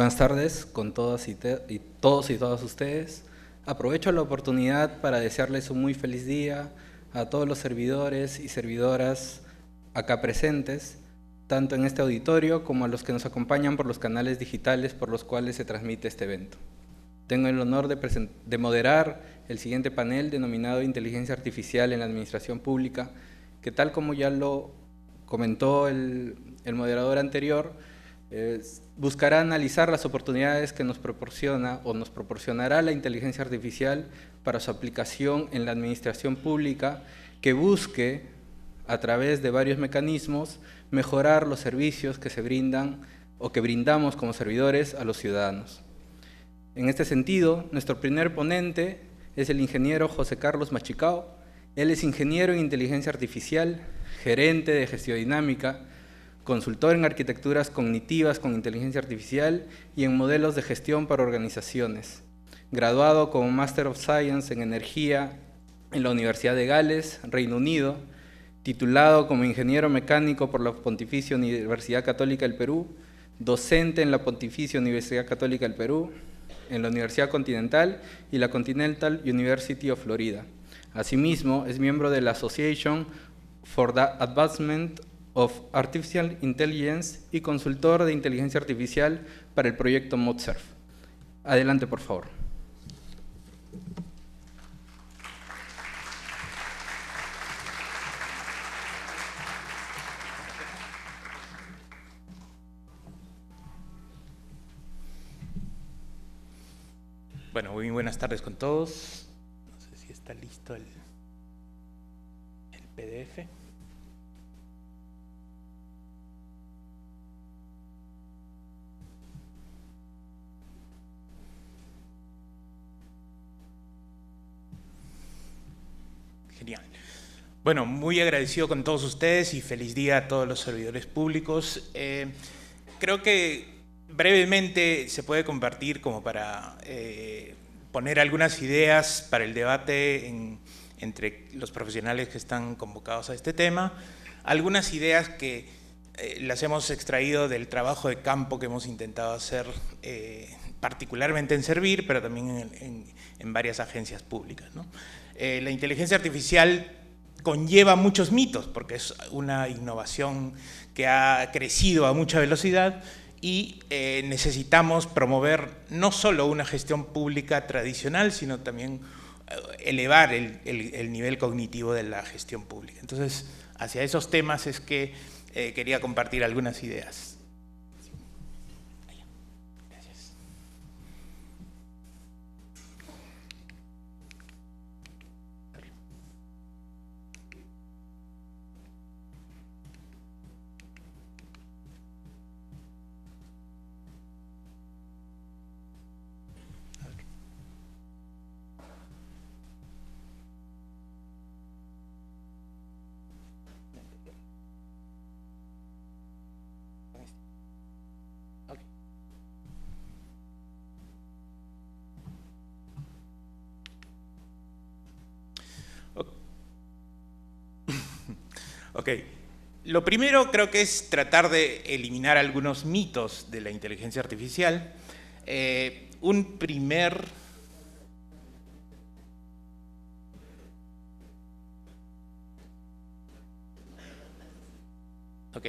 Buenas tardes con todos y todas ustedes. Aprovecho la oportunidad para desearles un muy feliz día a todos los servidores y servidoras acá presentes, tanto en este auditorio como a los que nos acompañan por los canales digitales por los cuales se transmite este evento. Tengo el honor de moderar el siguiente panel denominado Inteligencia Artificial en la Administración Pública, que tal como ya lo comentó el moderador anterior, buscará analizar las oportunidades que nos proporciona o nos proporcionará la inteligencia artificial para su aplicación en la administración pública, que busque, a través de varios mecanismos, mejorar los servicios que se brindan o que brindamos como servidores a los ciudadanos. En este sentido, nuestro primer ponente es el ingeniero José Carlos Machicao. Él es ingeniero en inteligencia artificial, gerente de gestiodinámica, consultor en arquitecturas cognitivas con inteligencia artificial y en modelos de gestión para organizaciones. Graduado como Master of Science en Energía en la Universidad de Gales, Reino Unido. Titulado como ingeniero mecánico por la Pontificia Universidad Católica del Perú. Docente en la Pontificia Universidad Católica del Perú, en la Universidad Continental y la Continental University of Florida. Asimismo, es miembro de la Association for the Advancement of Artificial Intelligence y consultor de inteligencia artificial para el proyecto ModSurf. Adelante, por favor. Bueno, muy buenas tardes con todos. No sé si está listo el PDF. Genial. Bueno, muy agradecido con todos ustedes y feliz día a todos los servidores públicos. Creo que brevemente se puede compartir como para poner algunas ideas para el debate entre los profesionales que están convocados a este tema. Algunas ideas que las hemos extraído del trabajo de campo que hemos intentado hacer particularmente en Servir, pero también en varias agencias públicas, ¿no? La inteligencia artificial conlleva muchos mitos porque es una innovación que ha crecido a mucha velocidad y necesitamos promover no solo una gestión pública tradicional, sino también elevar el nivel cognitivo de la gestión pública. Entonces, hacia esos temas es que quería compartir algunas ideas. Gracias. Ok, lo primero creo que es tratar de eliminar algunos mitos de la inteligencia artificial. Un primer... Ok.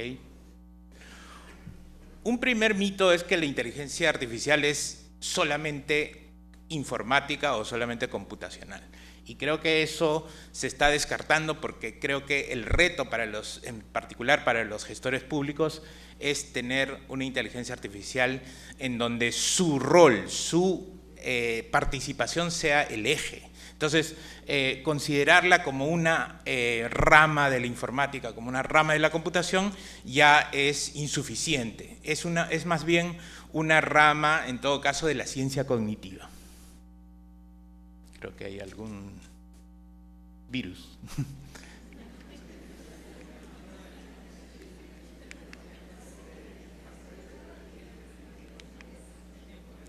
Un primer mito es que la inteligencia artificial es solamente informática o solamente computacional. Y creo que eso se está descartando porque creo que el reto en particular para los gestores públicos es tener una inteligencia artificial en donde su rol, su participación sea el eje. Entonces, considerarla como una rama de la informática, como una rama de la computación, ya es insuficiente. Es más bien una rama, en todo caso, de la ciencia cognitiva. Creo que hay algún virus.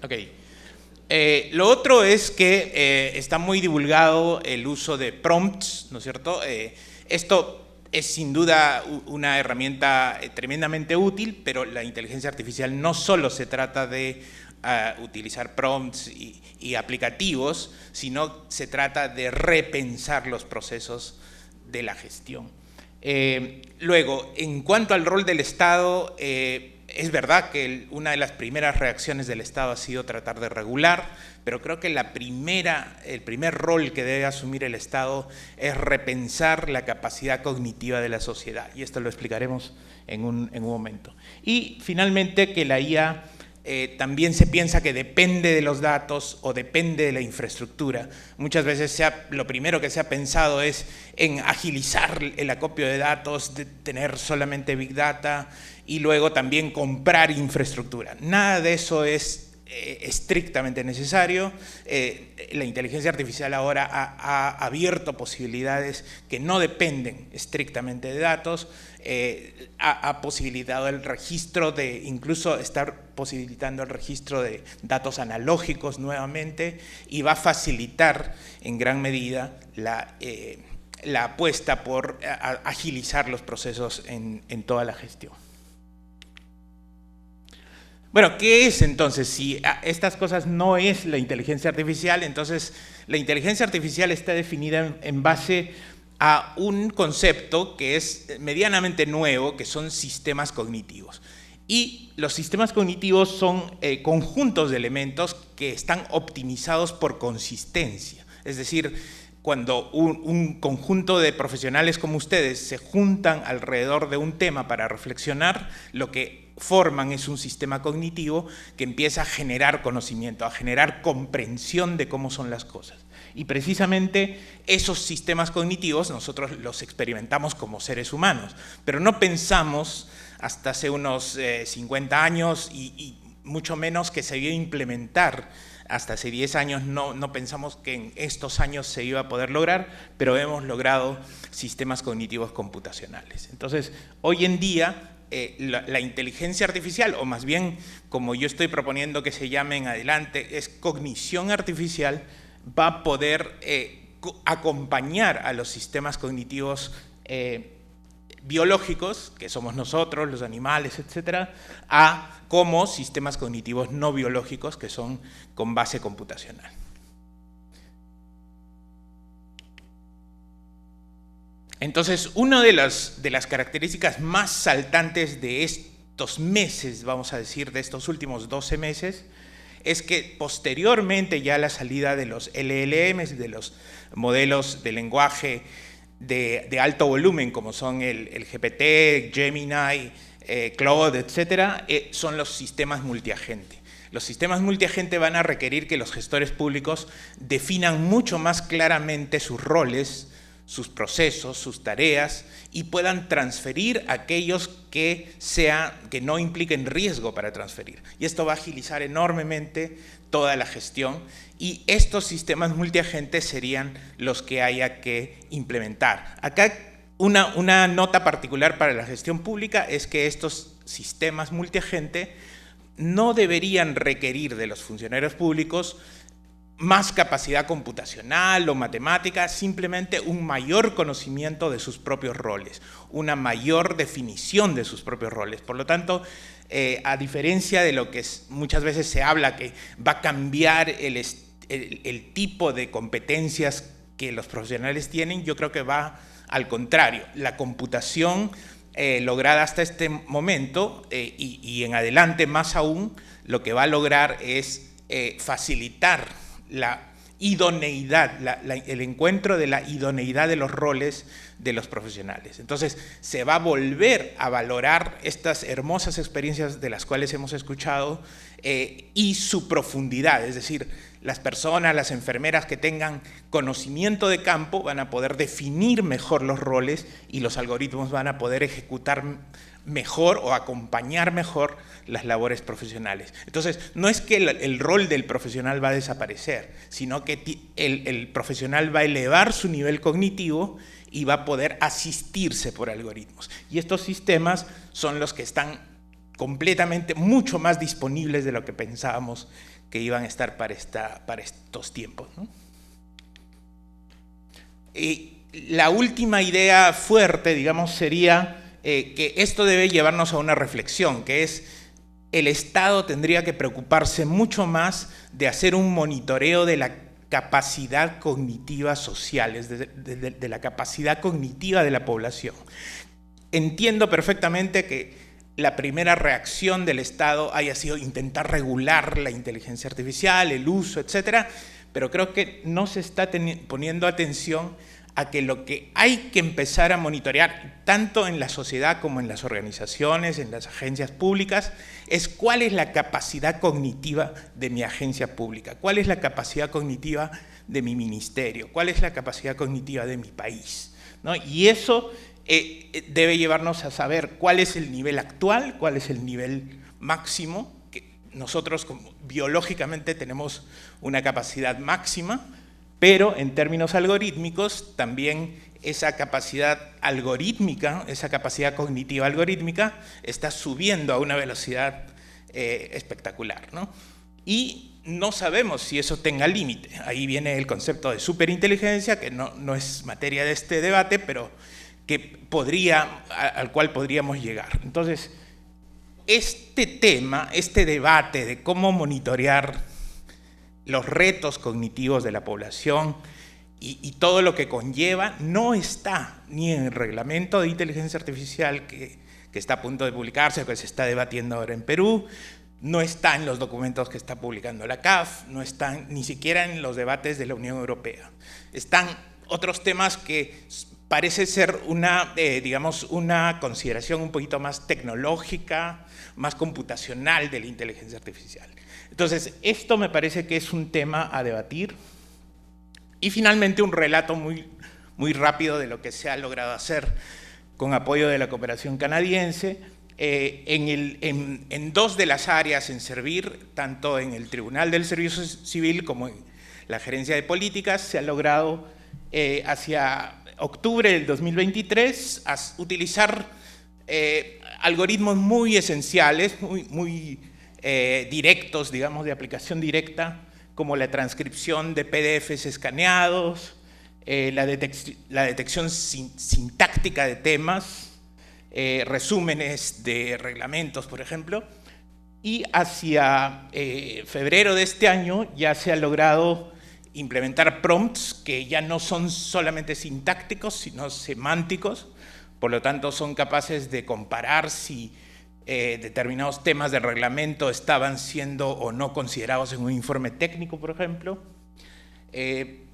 Ok. Lo otro es que está muy divulgado el uso de prompts, ¿no es cierto? Esto es sin duda una herramienta tremendamente útil, pero la inteligencia artificial no solo se trata de utilizar prompts y aplicativos, sino se trata de repensar los procesos de la gestión. Luego, en cuanto al rol del Estado, es verdad que una de las primeras reacciones del Estado ha sido tratar de regular, pero creo que el primer rol que debe asumir el Estado es repensar la capacidad cognitiva de la sociedad, y esto lo explicaremos en un momento. Y finalmente, que la IA también se piensa que depende de los datos o depende de la infraestructura. Muchas veces lo primero que se ha pensado es en agilizar el acopio de datos, de tener solamente Big Data y luego también comprar infraestructura. Nada de eso es estrictamente necesario. La inteligencia artificial ahora ha abierto posibilidades que no dependen estrictamente de datos, ha posibilitado el registro incluso estar posibilitando el registro de datos analógicos nuevamente, y va a facilitar en gran medida la apuesta por agilizar los procesos en toda la gestión. Bueno, ¿qué es entonces? Si estas cosas no es la inteligencia artificial, entonces la inteligencia artificial está definida en base a un concepto que es medianamente nuevo, que son sistemas cognitivos. Y los sistemas cognitivos son conjuntos de elementos que están optimizados por consistencia. Es decir, cuando un conjunto de profesionales como ustedes se juntan alrededor de un tema para reflexionar, lo que forman es un sistema cognitivo que empieza a generar conocimiento, a generar comprensión de cómo son las cosas. Y precisamente esos sistemas cognitivos nosotros los experimentamos como seres humanos, pero no pensamos hasta hace unos 50 años y mucho menos que se iba a implementar. Hasta hace 10 años no pensamos que en estos años se iba a poder lograr, pero hemos logrado sistemas cognitivos computacionales. Entonces, hoy en día, la inteligencia artificial, o más bien, como yo estoy proponiendo que se llame en adelante, es cognición artificial, va a poder acompañar a los sistemas cognitivos biológicos, que somos nosotros, los animales, etcétera, como sistemas cognitivos no biológicos, que son con base computacional. Entonces, una de las características más saltantes de estos meses, vamos a decir, de estos últimos 12 meses, es que posteriormente ya a la salida de los LLMs, de los modelos de lenguaje de alto volumen, como son el GPT, Gemini, Claude, etcétera, son los sistemas multiagente. Los sistemas multiagente van a requerir que los gestores públicos definan mucho más claramente sus roles, sus procesos, sus tareas, y puedan transferir aquellos que no impliquen riesgo para transferir. Y esto va a agilizar enormemente toda la gestión, y estos sistemas multiagentes serían los que haya que implementar. Acá una nota particular para la gestión pública es que estos sistemas multiagente no deberían requerir de los funcionarios públicos más capacidad computacional o matemática, simplemente un mayor conocimiento de sus propios roles, una mayor definición de sus propios roles. Por lo tanto, a diferencia de lo que muchas veces se habla, que va a cambiar el tipo de competencias que los profesionales tienen, yo creo que va al contrario. La computación lograda hasta este momento y en adelante más aún, lo que va a lograr es facilitar la idoneidad, el encuentro de la idoneidad de los roles de los profesionales. Entonces, se va a volver a valorar estas hermosas experiencias de las cuales hemos escuchado y su profundidad, es decir, las personas, las enfermeras que tengan conocimiento de campo van a poder definir mejor los roles y los algoritmos van a poder ejecutar mejor o acompañar mejor las labores profesionales. Entonces, no es que el rol del profesional va a desaparecer, sino que el profesional va a elevar su nivel cognitivo y va a poder asistirse por algoritmos. Y estos sistemas son los que están completamente mucho más disponibles de lo que pensábamos que iban a estar para estos tiempos, ¿no? Y la última idea fuerte, digamos, sería que esto debe llevarnos a una reflexión, que es el Estado tendría que preocuparse mucho más de hacer un monitoreo de la capacidad cognitiva social, de la capacidad cognitiva de la población. Entiendo perfectamente que la primera reacción del Estado haya sido intentar regular la inteligencia artificial, el uso, etcétera, pero creo que no se está poniendo atención a que lo que hay que empezar a monitorear, tanto en la sociedad como en las organizaciones, en las agencias públicas, es cuál es la capacidad cognitiva de mi agencia pública, cuál es la capacidad cognitiva de mi ministerio, cuál es la capacidad cognitiva de mi país, ¿no? Y eso debe llevarnos a saber cuál es el nivel actual, cuál es el nivel máximo, que nosotros biológicamente tenemos una capacidad máxima, pero en términos algorítmicos también esa capacidad algorítmica, esa capacidad cognitiva algorítmica está subiendo a una velocidad espectacular, ¿no? Y no sabemos si eso tenga límite. Ahí viene el concepto de superinteligencia, que no es materia de este debate, pero que al cual podríamos llegar. Entonces, este tema, este debate de cómo monitorear los retos cognitivos de la población y todo lo que conlleva, no está ni en el reglamento de inteligencia artificial que está a punto de publicarse, que se está debatiendo ahora en Perú, no está en los documentos que está publicando la CAF, no están ni siquiera en los debates de la Unión Europea. Están otros temas que parece ser digamos, una consideración un poquito más tecnológica, más computacional de la inteligencia artificial. Entonces, esto me parece que es un tema a debatir. Y finalmente, un relato muy rápido de lo que se ha logrado hacer con apoyo de la cooperación canadiense en dos de las áreas en servir, tanto en el Tribunal del Servicio Civil como en la Gerencia de Políticas. Se ha logrado hacia octubre del 2023 utilizar algoritmos muy esenciales, muy directos, digamos, de aplicación directa, como la transcripción de PDFs escaneados, la detección sintáctica de temas, resúmenes de reglamentos, por ejemplo, y hacia febrero de este año ya se ha logrado implementar prompts que ya no son solamente sintácticos, sino semánticos, por lo tanto son capaces de comparar si determinados temas del reglamento estaban siendo o no considerados en un informe técnico, por ejemplo.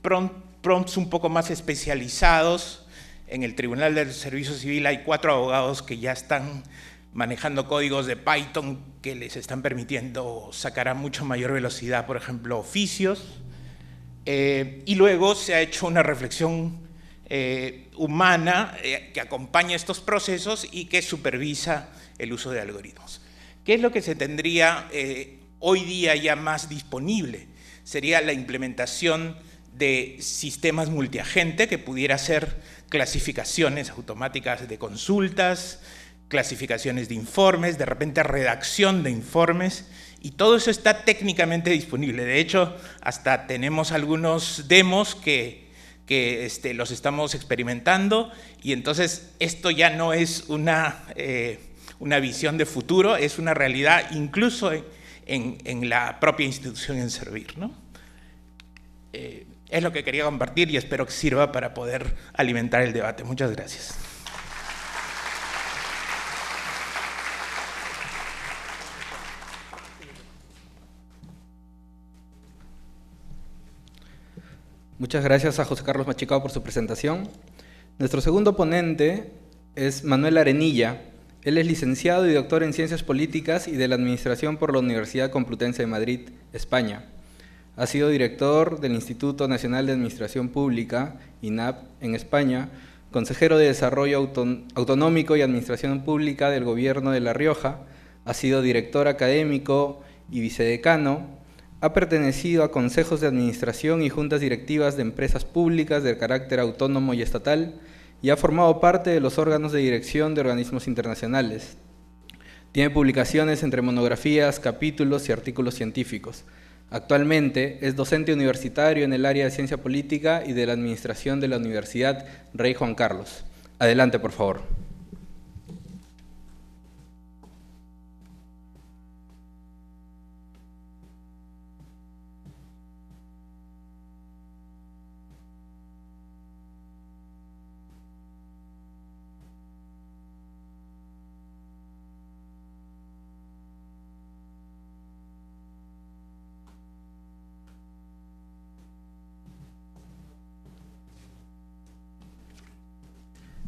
Prompts un poco más especializados. En el Tribunal del Servicio Civil hay 4 abogados que ya están manejando códigos de Python que les están permitiendo sacar a mucho mayor velocidad, por ejemplo, oficios. Y luego se ha hecho una reflexión humana que acompaña estos procesos y que supervisa el uso de algoritmos. ¿Qué es lo que se tendría hoy día ya más disponible? Sería la implementación de sistemas multiagente que pudiera hacer clasificaciones automáticas de consultas, clasificaciones de informes, de repente redacción de informes, y todo eso está técnicamente disponible. De hecho, hasta tenemos algunos demos que los estamos experimentando, y entonces esto ya no es una visión de futuro, es una realidad incluso en la propia institución en servir, ¿no? Es lo que quería compartir y espero que sirva para poder alimentar el debate. Muchas gracias. Muchas gracias a José Carlos Machicao por su presentación. Nuestro segundo ponente es Manuel Arenilla. Él es licenciado y doctor en Ciencias Políticas y de la Administración por la Universidad Complutense de Madrid, España. Ha sido director del Instituto Nacional de Administración Pública, INAP, en España, consejero de Desarrollo Autonómico y Administración Pública del Gobierno de La Rioja, ha sido director académico y vicedecano, ha pertenecido a consejos de administración y juntas directivas de empresas públicas de carácter autónomo y estatal y ha formado parte de los órganos de dirección de organismos internacionales. Tiene publicaciones entre monografías, capítulos y artículos científicos. Actualmente es docente universitario en el área de Ciencia Política y de la Administración de la Universidad Rey Juan Carlos. Adelante, por favor.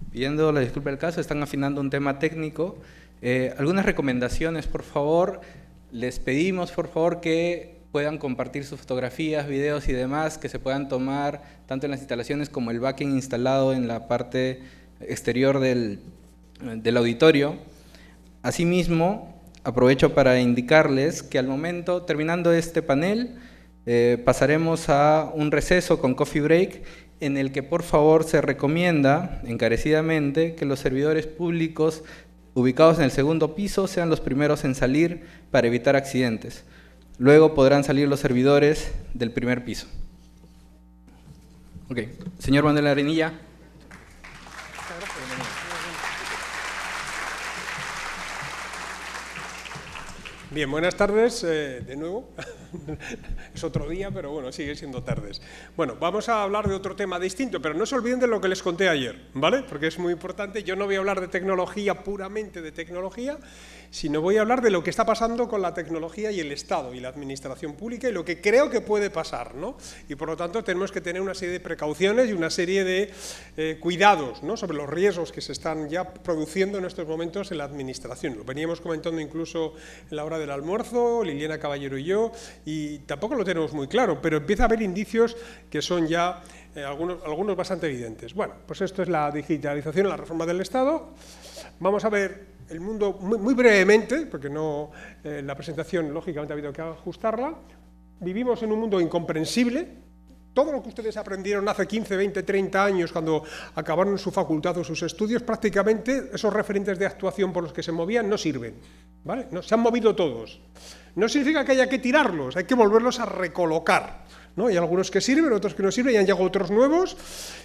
Pidiendo la disculpa del caso, están afinando un tema técnico. Algunas recomendaciones, por favor. Les pedimos, por favor, que puedan compartir sus fotografías, videos y demás, que se puedan tomar tanto en las instalaciones como el backend instalado en la parte exterior del auditorio. Asimismo, aprovecho para indicarles que al momento, terminando este panel, pasaremos a un receso con coffee break, en el que por favor se recomienda encarecidamente que los servidores públicos ubicados en el segundo piso sean los primeros en salir para evitar accidentes. Luego podrán salir los servidores del primer piso. Ok, señor Manuel Arenilla. Bien, buenas tardes de nuevo. Es otro día, pero bueno, sigue siendo tardes. Bueno, vamos a hablar de otro tema distinto, pero no se olviden de lo que les conté ayer, ¿vale? Porque es muy importante. Yo no voy a hablar de tecnología, puramente de tecnología, sino voy a hablar de lo que está pasando con la tecnología y el Estado y la administración pública y lo que creo que puede pasar, ¿no? Y por lo tanto tenemos que tener una serie de precauciones y una serie de cuidados, ¿no?, sobre los riesgos que se están ya produciendo en estos momentos en la administración. Lo veníamos comentando incluso en la hora del almuerzo, Liliana Caballero y yo, y tampoco lo tenemos muy claro, pero empieza a haber indicios que son ya algunos bastante evidentes. Bueno, pues esto es la digitalización, la reforma del Estado. Vamos a ver el mundo muy brevemente, porque no, la presentación lógicamente ha habido que ajustarla. Vivimos en un mundo incomprensible. Todo lo que ustedes aprendieron hace 15, 20, 30 años cuando acabaron su facultad o sus estudios, prácticamente esos referentes de actuación por los que se movían no sirven, ¿vale? No, se han movido todos. No significa que haya que tirarlos, hay que volverlos a recolocar, ¿no? Hay algunos que sirven, otros que no sirven, y han llegado otros nuevos,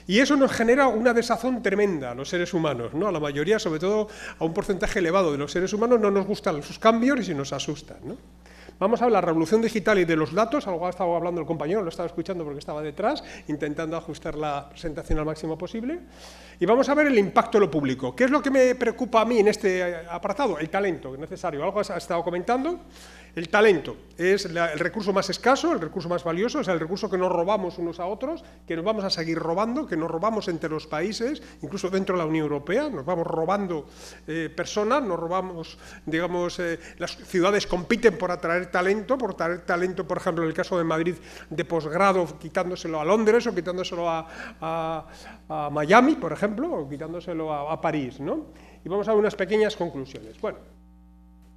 y eso nos genera una desazón tremenda a los seres humanos, ¿no? A la mayoría, sobre todo a un porcentaje elevado de los seres humanos, no nos gustan sus cambios y nos asustan, ¿no? Vamos a hablar de la revolución digital y de los datos, algo ha estado hablando el compañero, lo estaba escuchando porque estaba detrás, intentando ajustar la presentación al máximo posible. Y vamos a ver el impacto en lo público. ¿Qué es lo que me preocupa a mí en este apartado? El talento, que es necesario. Algo ha estado comentando. El talento es el recurso más escaso, el recurso más valioso, es el recurso que nos robamos unos a otros, que nos vamos a seguir robando, que nos robamos entre los países, incluso dentro de la Unión Europea, nos vamos robando personas, nos robamos, digamos, las ciudades compiten por atraer talento, por ejemplo, en el caso de Madrid, de posgrado, quitándoselo a Londres o quitándoselo a Miami, por ejemplo, o quitándoselo a París, ¿no? Y vamos a ver unas pequeñas conclusiones. Bueno,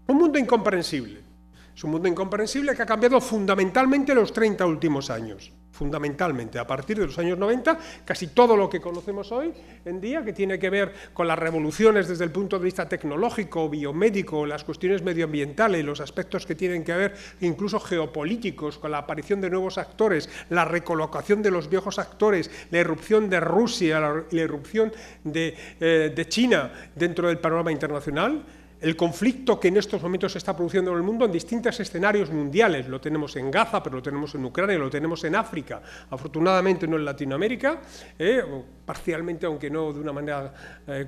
un mundo incomprensible. Es un mundo incomprensible que ha cambiado fundamentalmente los 30 últimos años. Fundamentalmente, a partir de los años 90, casi todo lo que conocemos hoy en día, que tiene que ver con las revoluciones desde el punto de vista tecnológico, biomédico, las cuestiones medioambientales, los aspectos que tienen que ver incluso geopolíticos, con la aparición de nuevos actores, la recolocación de los viejos actores, la irrupción de Rusia, la irrupción de China dentro del panorama internacional. El conflicto que en estos momentos se está produciendo en el mundo en distintos escenarios mundiales, lo tenemos en Gaza, pero lo tenemos en Ucrania, lo tenemos en África, afortunadamente no en Latinoamérica, parcialmente, aunque no de una manera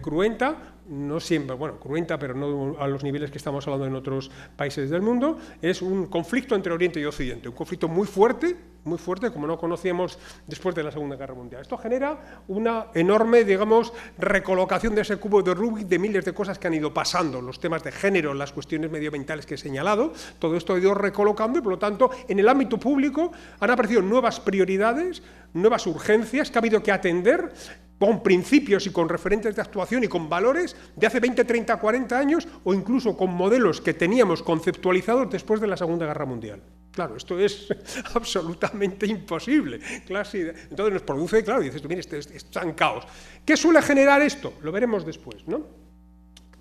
cruenta, no siempre, bueno, cruenta, pero no a los niveles que estamos hablando en otros países del mundo. Es un conflicto entre Oriente y Occidente, un conflicto muy fuerte, como no conocíamos después de la Segunda Guerra Mundial. Esto genera una enorme, digamos, recolocación de ese cubo de Rubik de miles de cosas que han ido pasando, los temas de género, las cuestiones medioambientales que he señalado, todo esto ha ido recolocando y, por lo tanto, en el ámbito público han aparecido nuevas prioridades, nuevas urgencias que ha habido que atender, con principios y con referentes de actuación y con valores de hace 20, 30, 40 años, o incluso con modelos que teníamos conceptualizados después de la Segunda Guerra Mundial. Claro, esto es absolutamente imposible. Claro, sí, entonces nos produce, claro, dices tú, mire, esto está en caos. ¿Qué suele generar esto? Lo veremos después, ¿no?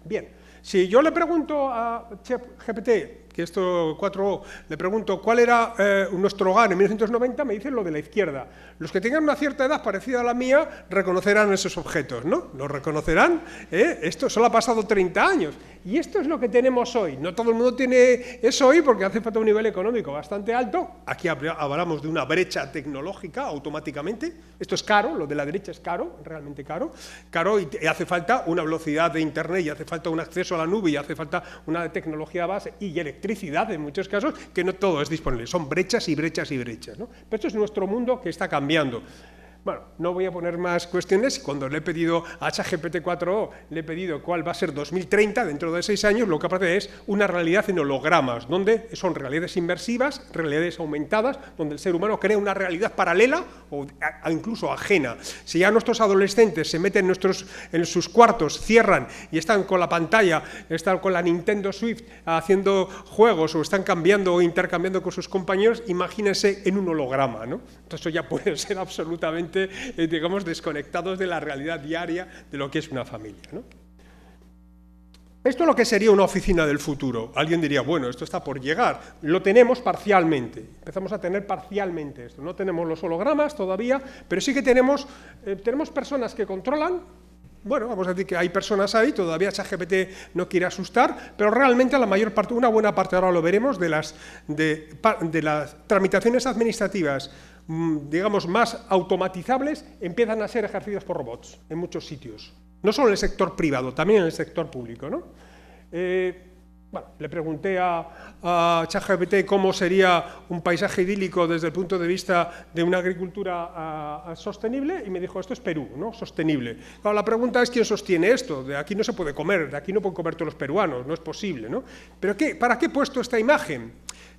Bien, si yo le pregunto a ChatGPT que esto 4O, le pregunto cuál era nuestro hogar en 1990, me dicen lo de la izquierda. Los que tengan una cierta edad parecida a la mía reconocerán esos objetos, ¿no? Los reconocerán, esto solo ha pasado 30 años. Y esto es lo que tenemos hoy. No todo el mundo tiene eso hoy porque hace falta un nivel económico bastante alto. Aquí hablamos de una brecha tecnológica automáticamente. Esto es caro, lo de la derecha es caro, realmente caro. Caro y hace falta una velocidad de internet, y hace falta un acceso a la nube, y hace falta una tecnología base y electricidad en muchos casos, que no todo es disponible. Son brechas y brechas y brechas, ¿no? Pero esto es nuestro mundo que está cambiando. Bueno, no voy a poner más cuestiones. Cuando le he pedido a ChatGPT 4O, le he pedido cuál va a ser 2030, dentro de 6 años, lo que aparece es una realidad en hologramas, donde son realidades inmersivas, realidades aumentadas, donde el ser humano crea una realidad paralela o incluso ajena. Si ya nuestros adolescentes se meten en sus cuartos, cierran y están con la pantalla, están con la Nintendo Switch haciendo juegos o están cambiando o intercambiando con sus compañeros, imagínense en un holograma, ¿no? Entonces eso ya puede ser absolutamente, digamos, desconectados de la realidad diaria de lo que es una familia, ¿no? Esto es lo que sería una oficina del futuro. Alguien diría, bueno, esto está por llegar. Lo tenemos parcialmente. Empezamos a tener parcialmente esto. No tenemos los hologramas todavía, pero sí que tenemos personas que controlan. Bueno, vamos a decir que hay personas ahí, todavía ChatGPT no quiere asustar, pero realmente la mayor parte, una buena parte, ahora lo veremos, de las tramitaciones administrativas, digamos, más automatizables, empiezan a ser ejercidas por robots en muchos sitios. No solo en el sector privado, también en el sector público, ¿no? Bueno, le pregunté a ChatGPT cómo sería un paisaje idílico desde el punto de vista de una agricultura sostenible y me dijo, esto es Perú, ¿no? Sostenible. Claro, la pregunta es, ¿quién sostiene esto? De aquí no se puede comer, de aquí no pueden comer todos los peruanos, no es posible, ¿no? ¿Pero para qué he puesto esta imagen?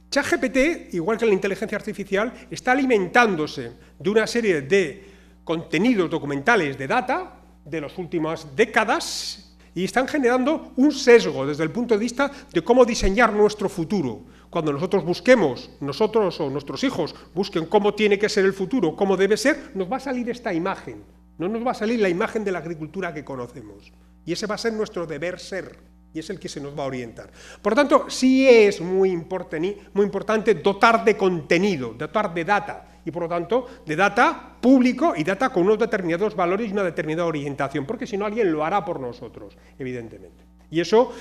ChatGPT, igual que la inteligencia artificial, está alimentándose de una serie de contenidos documentales de data de las últimas décadas y están generando un sesgo desde el punto de vista de cómo diseñar nuestro futuro. Cuando nosotros busquemos, nosotros o nuestros hijos busquen cómo tiene que ser el futuro, cómo debe ser, nos va a salir esta imagen. No nos va a salir la imagen de la agricultura que conocemos. Y ese va a ser nuestro deber ser. Y es el que se nos va a orientar. Por lo tanto, sí es muy importante dotar de contenido, dotar de data, y por lo tanto de data público y data con unos determinados valores y una determinada orientación, porque si no alguien lo hará por nosotros, evidentemente. Y eso,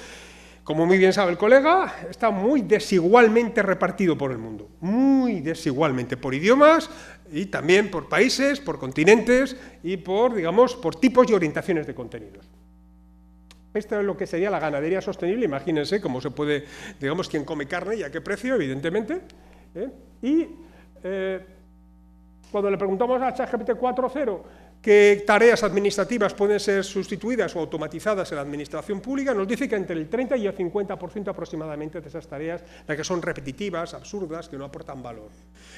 como muy bien sabe el colega, está muy desigualmente repartido por el mundo, muy desigualmente, por idiomas y también por países, por continentes y por, digamos, por tipos y orientaciones de contenidos. Esto es lo que sería la ganadería sostenible, imagínense cómo se puede, digamos, quién come carne y a qué precio, evidentemente. Cuando le preguntamos a ChatGPT 4.0 qué tareas administrativas pueden ser sustituidas o automatizadas en la administración pública, nos dice que entre el 30 y el 50% aproximadamente de esas tareas, las que son repetitivas, absurdas, que no aportan valor.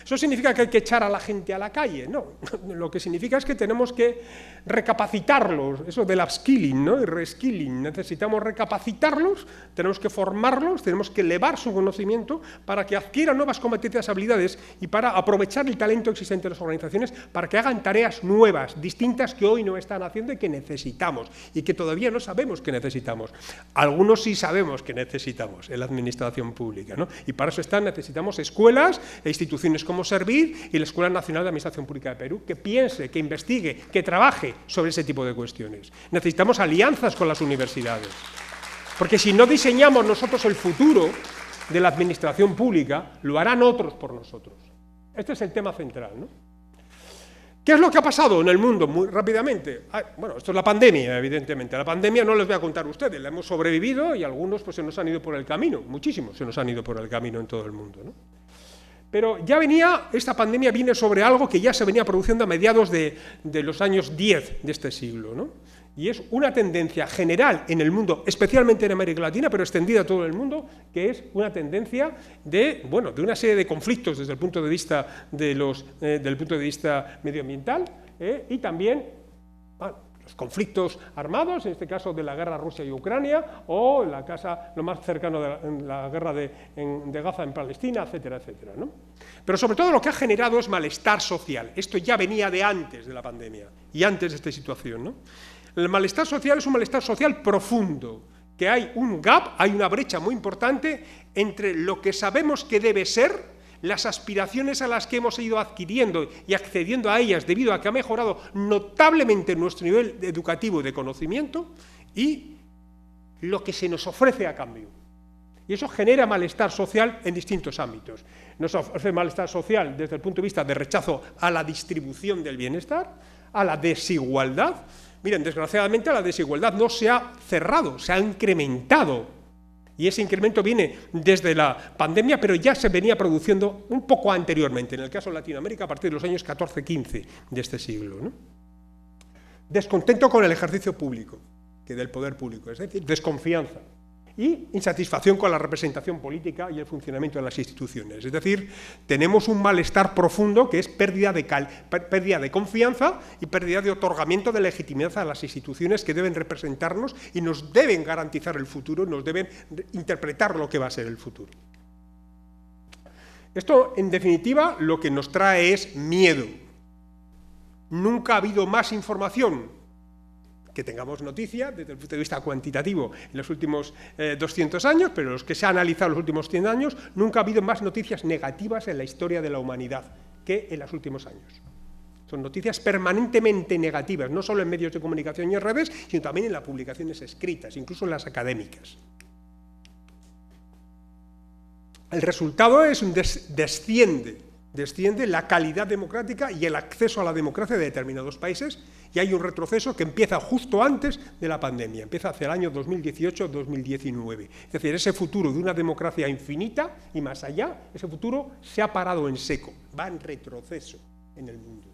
¿Eso significa que hay que echar a la gente a la calle? No, lo que significa es que tenemos que recapacitarlos, eso del upskilling, ¿no? Y reskilling. Necesitamos recapacitarlos, tenemos que formarlos, tenemos que elevar su conocimiento para que adquieran nuevas competencias, habilidades y para aprovechar el talento existente en las organizaciones para que hagan tareas nuevas, distintas que hoy no están haciendo y que necesitamos y que todavía no sabemos que necesitamos. Algunos sí sabemos que necesitamos en la administración pública, ¿no? Y para eso necesitamos escuelas e instituciones como Servir y la Escuela Nacional de Administración Pública de Perú, que piense, que investigue, que trabaje sobre ese tipo de cuestiones. Necesitamos alianzas con las universidades, porque si no diseñamos nosotros el futuro de la administración pública, lo harán otros por nosotros. Este es el tema central, ¿no? ¿Qué es lo que ha pasado en el mundo muy rápidamente? Bueno, esto es la pandemia, evidentemente. La pandemia no les voy a contar a ustedes, la hemos sobrevivido y algunos pues, se nos han ido por el camino, muchísimos se nos han ido por el camino en todo el mundo, ¿no? Pero ya esta pandemia viene sobre algo que ya se venía produciendo a mediados de los años 10 de este siglo, ¿no? Y es una tendencia general en el mundo, especialmente en América Latina, pero extendida a todo el mundo, que es una tendencia de una serie de conflictos desde el punto de vista del punto de vista medioambiental y también los conflictos armados, en este caso de la guerra Rusia y Ucrania, o lo más cercano de la guerra de Gaza en Palestina, etcétera, etcétera, ¿no? Pero sobre todo lo que ha generado es malestar social. Esto ya venía de antes de la pandemia y antes de esta situación, ¿no? El malestar social es un malestar social profundo, que hay un gap, hay una brecha muy importante entre lo que sabemos que debe ser, las aspiraciones a las que hemos ido adquiriendo y accediendo a ellas debido a que ha mejorado notablemente nuestro nivel educativo de conocimiento, y lo que se nos ofrece a cambio. Y eso genera malestar social en distintos ámbitos. Nos ofrece malestar social desde el punto de vista de rechazo a la distribución del bienestar, a la desigualdad. Miren, desgraciadamente la desigualdad no se ha cerrado, se ha incrementado. Y ese incremento viene desde la pandemia, pero ya se venía produciendo un poco anteriormente, en el caso de Latinoamérica, a partir de los años 14-15 de este siglo, ¿no? Descontento con el ejercicio público, que del poder público, es decir, desconfianza. Y insatisfacción con la representación política y el funcionamiento de las instituciones. Es decir, tenemos un malestar profundo que es pérdida de confianza y pérdida de otorgamiento de legitimidad a las instituciones que deben representarnos y nos deben garantizar el futuro, nos deben interpretar lo que va a ser el futuro. Esto, en definitiva, lo que nos trae es miedo. Nunca ha habido más información que tengamos noticia desde el punto de vista cuantitativo en los últimos 200 años, pero los que se han analizado en los últimos 100 años, nunca ha habido más noticias negativas en la historia de la humanidad que en los últimos años. Son noticias permanentemente negativas, no solo en medios de comunicación y en redes, sino también en las publicaciones escritas, incluso en las académicas. El resultado es un desciende la calidad democrática y el acceso a la democracia de determinados países, y hay un retroceso que empieza justo antes de la pandemia, empieza hacia el año 2018-2019. Es decir, ese futuro de una democracia infinita y más allá, ese futuro se ha parado en seco, va en retroceso en el mundo.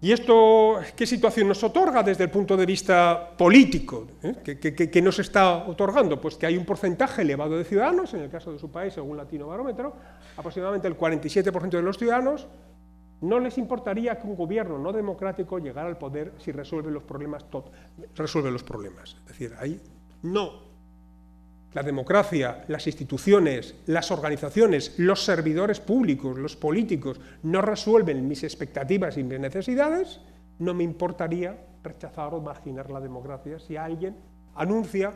¿Y esto qué situación nos otorga desde el punto de vista político? ¿Qué nos está otorgando? Pues que hay un porcentaje elevado de ciudadanos, en el caso de su país, según Latinobarómetro, aproximadamente el 47% de los ciudadanos no les importaría que un gobierno no democrático llegara al poder si resuelve los problemas. Es decir, ahí no. La democracia, las instituciones, las organizaciones, los servidores públicos, los políticos no resuelven mis expectativas y mis necesidades, no me importaría rechazar o marginar la democracia si alguien anuncia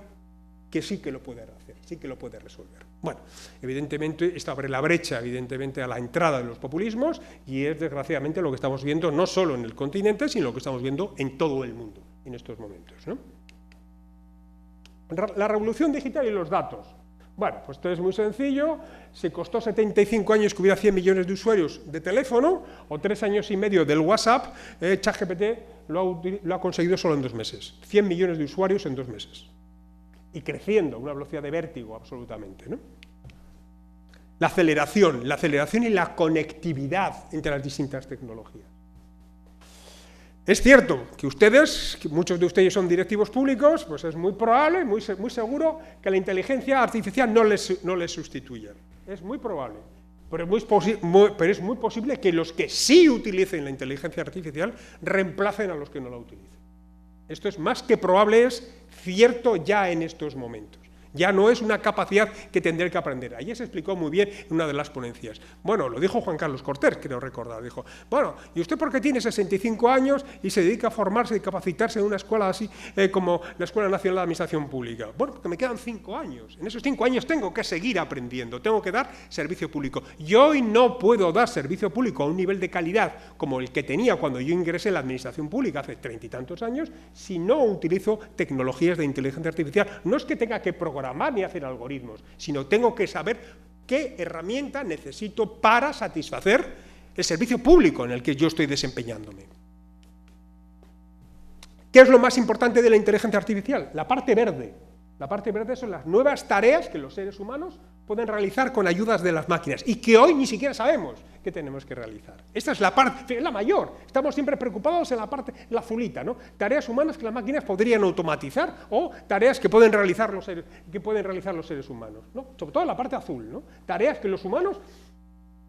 que sí que lo puede hacer, sí que lo puede resolver. Bueno, evidentemente esto abre la brecha, evidentemente, a la entrada de los populismos, y es desgraciadamente lo que estamos viendo no solo en el continente, sino lo que estamos viendo en todo el mundo en estos momentos, ¿no? La revolución digital y los datos. Bueno, pues esto es muy sencillo. Se costó 75 años que hubiera 100 millones de usuarios de teléfono, o 3 años y medio del WhatsApp. ChatGPT lo ha conseguido solo en 2 meses. 100 millones de usuarios en 2 meses. Y creciendo a una velocidad de vértigo absolutamente, ¿no? La aceleración y la conectividad entre las distintas tecnologías. Es cierto que muchos de ustedes son directivos públicos, pues es muy probable, muy seguro, que la inteligencia artificial no les sustituya. Es muy probable, pero es muy posible que los que sí utilicen la inteligencia artificial reemplacen a los que no la utilicen. Esto es más que probable, es cierto ya en estos momentos. Ya no es una capacidad que tendré que aprender. Ayer se explicó muy bien en una de las ponencias. Bueno, lo dijo Juan Carlos Cortés, creo recordar. Dijo, bueno, ¿y usted por qué tiene 65 años y se dedica a formarse y capacitarse en una escuela así como la Escuela Nacional de Administración Pública? Bueno, porque me quedan 5 años. En esos 5 años tengo que seguir aprendiendo, tengo que dar servicio público. Yo hoy no puedo dar servicio público a un nivel de calidad como el que tenía cuando yo ingresé en la Administración Pública hace 30 y tantos años si no utilizo tecnologías de inteligencia artificial. No es que tenga que programar ni hacer algoritmos, sino tengo que saber qué herramienta necesito para satisfacer el servicio público en el que yo estoy desempeñándome. ¿Qué es lo más importante de la inteligencia artificial? La parte verde. La parte verde son las nuevas tareas que los seres humanos pueden realizar con ayudas de las máquinas y que hoy ni siquiera sabemos qué tenemos que realizar. Esta es la parte, la mayor. Estamos siempre preocupados en la parte, la azulita, ¿no? Tareas humanas que las máquinas podrían automatizar o tareas que pueden realizar los seres humanos, ¿no? Sobre todo en la parte azul, ¿no? Tareas que los humanos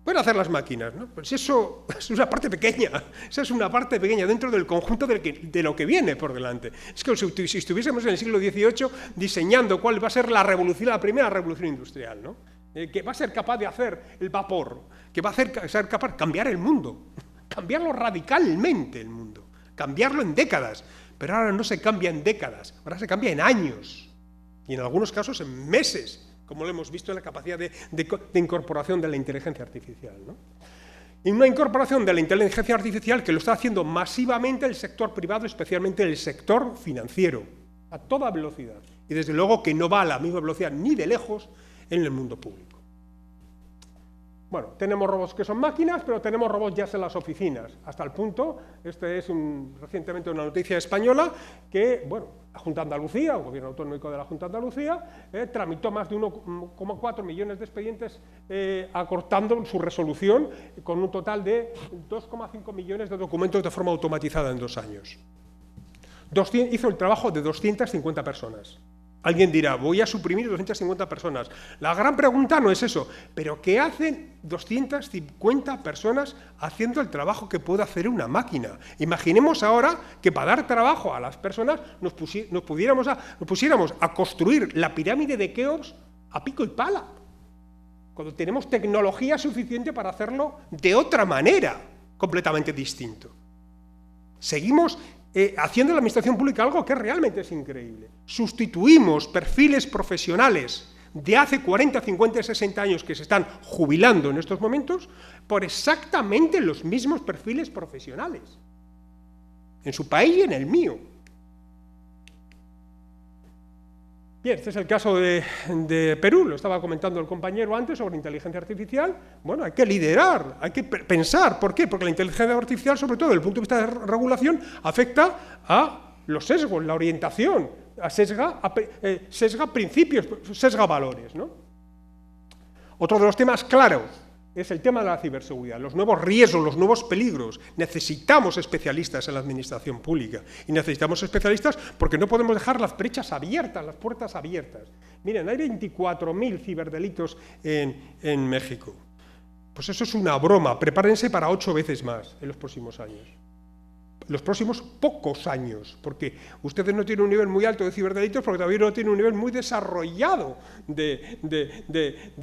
pueden hacer las máquinas, ¿no? Pues eso es una parte pequeña, esa es una parte pequeña dentro del conjunto de lo que viene por delante. Es que si estuviésemos en el siglo XVIII diseñando cuál va a ser la primera revolución industrial, ¿no? Que va a ser capaz de hacer el vapor, que va a ser capaz de cambiar el mundo, cambiarlo radicalmente el mundo, cambiarlo en décadas. pero ahora no se cambia en décadas, ahora se cambia en años, y en algunos casos en meses, como lo hemos visto en la capacidad de incorporación de la inteligencia artificial, ¿no? Y una incorporación de la inteligencia artificial que lo está haciendo masivamente el sector privado, especialmente el sector financiero, a toda velocidad. Y desde luego que no va a la misma velocidad ni de lejos en el mundo público. Bueno, tenemos robots que son máquinas, pero tenemos robots ya en las oficinas, hasta el punto, este es recientemente una noticia española, que, bueno, la Junta de Andalucía, el Gobierno Autonómico de la Junta de Andalucía, tramitó más de 1,4 millones de expedientes acortando su resolución con un total de 2,5 millones de documentos de forma automatizada en 2 años. Hizo el trabajo de 250 personas. Alguien dirá, voy a suprimir 250 personas. La gran pregunta no es eso, pero ¿qué hacen 250 personas haciendo el trabajo que puede hacer una máquina? Imaginemos ahora que para dar trabajo a las personas nos pusiéramos a construir la pirámide de Keops a pico y pala, cuando tenemos tecnología suficiente para hacerlo de otra manera, completamente distinto. Seguimos haciendo en la administración pública algo que realmente es increíble. Sustituimos perfiles profesionales de hace 40, 50, 60 años que se están jubilando en estos momentos por exactamente los mismos perfiles profesionales, en su país y en el mío. Bien, este es el caso de Perú, lo estaba comentando el compañero antes sobre inteligencia artificial. Bueno, hay que liderar, hay que pensar. ¿Por qué? Porque la inteligencia artificial, sobre todo desde el punto de vista de regulación, afecta a los sesgos, la orientación, sesga principios, sesga valores, ¿no? Otro de los temas claros es el tema de la ciberseguridad, los nuevos riesgos, los nuevos peligros. Necesitamos especialistas en la administración pública y necesitamos especialistas porque no podemos dejar las brechas abiertas, las puertas abiertas. Miren, hay 24.000 ciberdelitos en México. Pues eso es una broma, prepárense para 8 veces más en los próximos años. Los próximos pocos años, porque ustedes no tienen un nivel muy alto de ciberdelitos porque todavía no tienen un nivel muy desarrollado de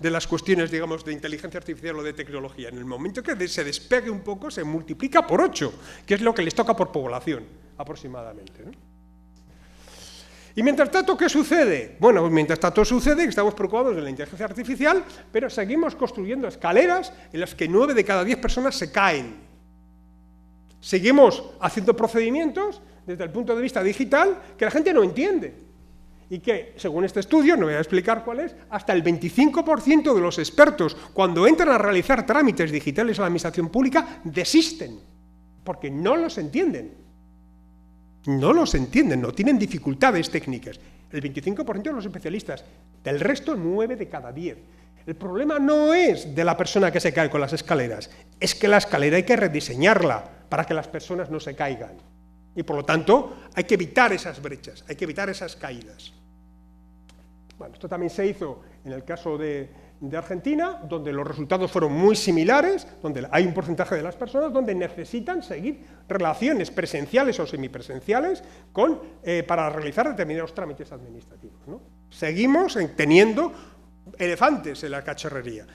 las cuestiones, digamos, de inteligencia artificial o de tecnología. En el momento que se despegue un poco, se multiplica por 8, que es lo que les toca por población, aproximadamente, ¿no? Y mientras tanto, ¿qué sucede? Bueno, mientras tanto sucede que estamos preocupados de la inteligencia artificial, pero seguimos construyendo escaleras en las que 9 de cada 10 personas se caen. Seguimos haciendo procedimientos desde el punto de vista digital que la gente no entiende y que, según este estudio, no voy a explicar cuál es, hasta el 25% de los expertos, cuando entran a realizar trámites digitales a la administración pública, desisten, porque no los entienden. No los entienden, no tienen dificultades técnicas. El 25% de los especialistas, del resto 9 de cada 10. El problema no es de la persona que se cae con las escaleras, es que la escalera hay que rediseñarla para que las personas no se caigan. Y por lo tanto, hay que evitar esas brechas, hay que evitar esas caídas. Bueno, esto también se hizo en el caso de Argentina, donde los resultados fueron muy similares, donde hay un porcentaje de las personas donde necesitan seguir relaciones presenciales o semipresenciales para realizar determinados trámites administrativos, ¿no? Seguimos teniendo elefantes en la cacharrería.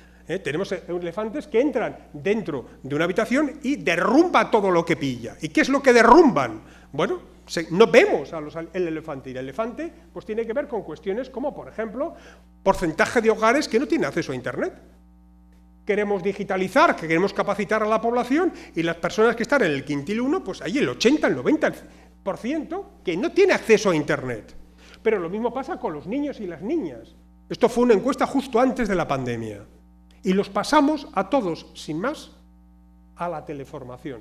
Tenemos elefantes que entran dentro de una habitación y derrumba todo lo que pilla. ¿Y qué es lo que derrumban? Bueno, no vemos el elefante, y el elefante pues tiene que ver con cuestiones como, por ejemplo, porcentaje de hogares que no tienen acceso a Internet. Queremos digitalizar, que queremos capacitar a la población, y las personas que están en el quintil 1, pues hay el 80, el 90% que no tiene acceso a Internet. Pero lo mismo pasa con los niños y las niñas. Esto fue una encuesta justo antes de la pandemia. Y los pasamos a todos, sin más, a la teleformación.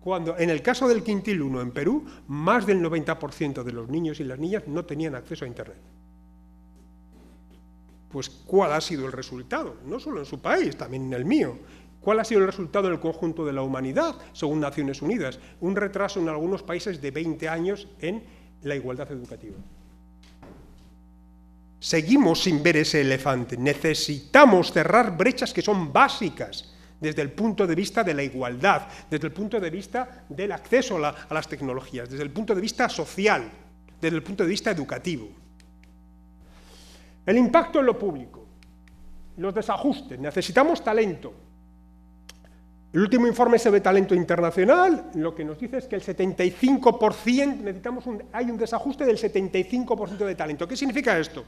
Cuando, en el caso del quintil 1 en Perú, más del 90% de los niños y las niñas no tenían acceso a Internet. Pues, ¿cuál ha sido el resultado? No solo en su país, también en el mío. ¿Cuál ha sido el resultado en el conjunto de la humanidad, según Naciones Unidas? Un retraso en algunos países de 20 años en la igualdad educativa. Seguimos sin ver ese elefante. Necesitamos cerrar brechas que son básicas desde el punto de vista de la igualdad, desde el punto de vista del acceso a las tecnologías, desde el punto de vista social, desde el punto de vista educativo. El impacto en lo público, los desajustes, necesitamos talento. El último informe sobre talento internacional lo que nos dice es que el 75%, hay un desajuste del 75% de talento. ¿Qué significa esto?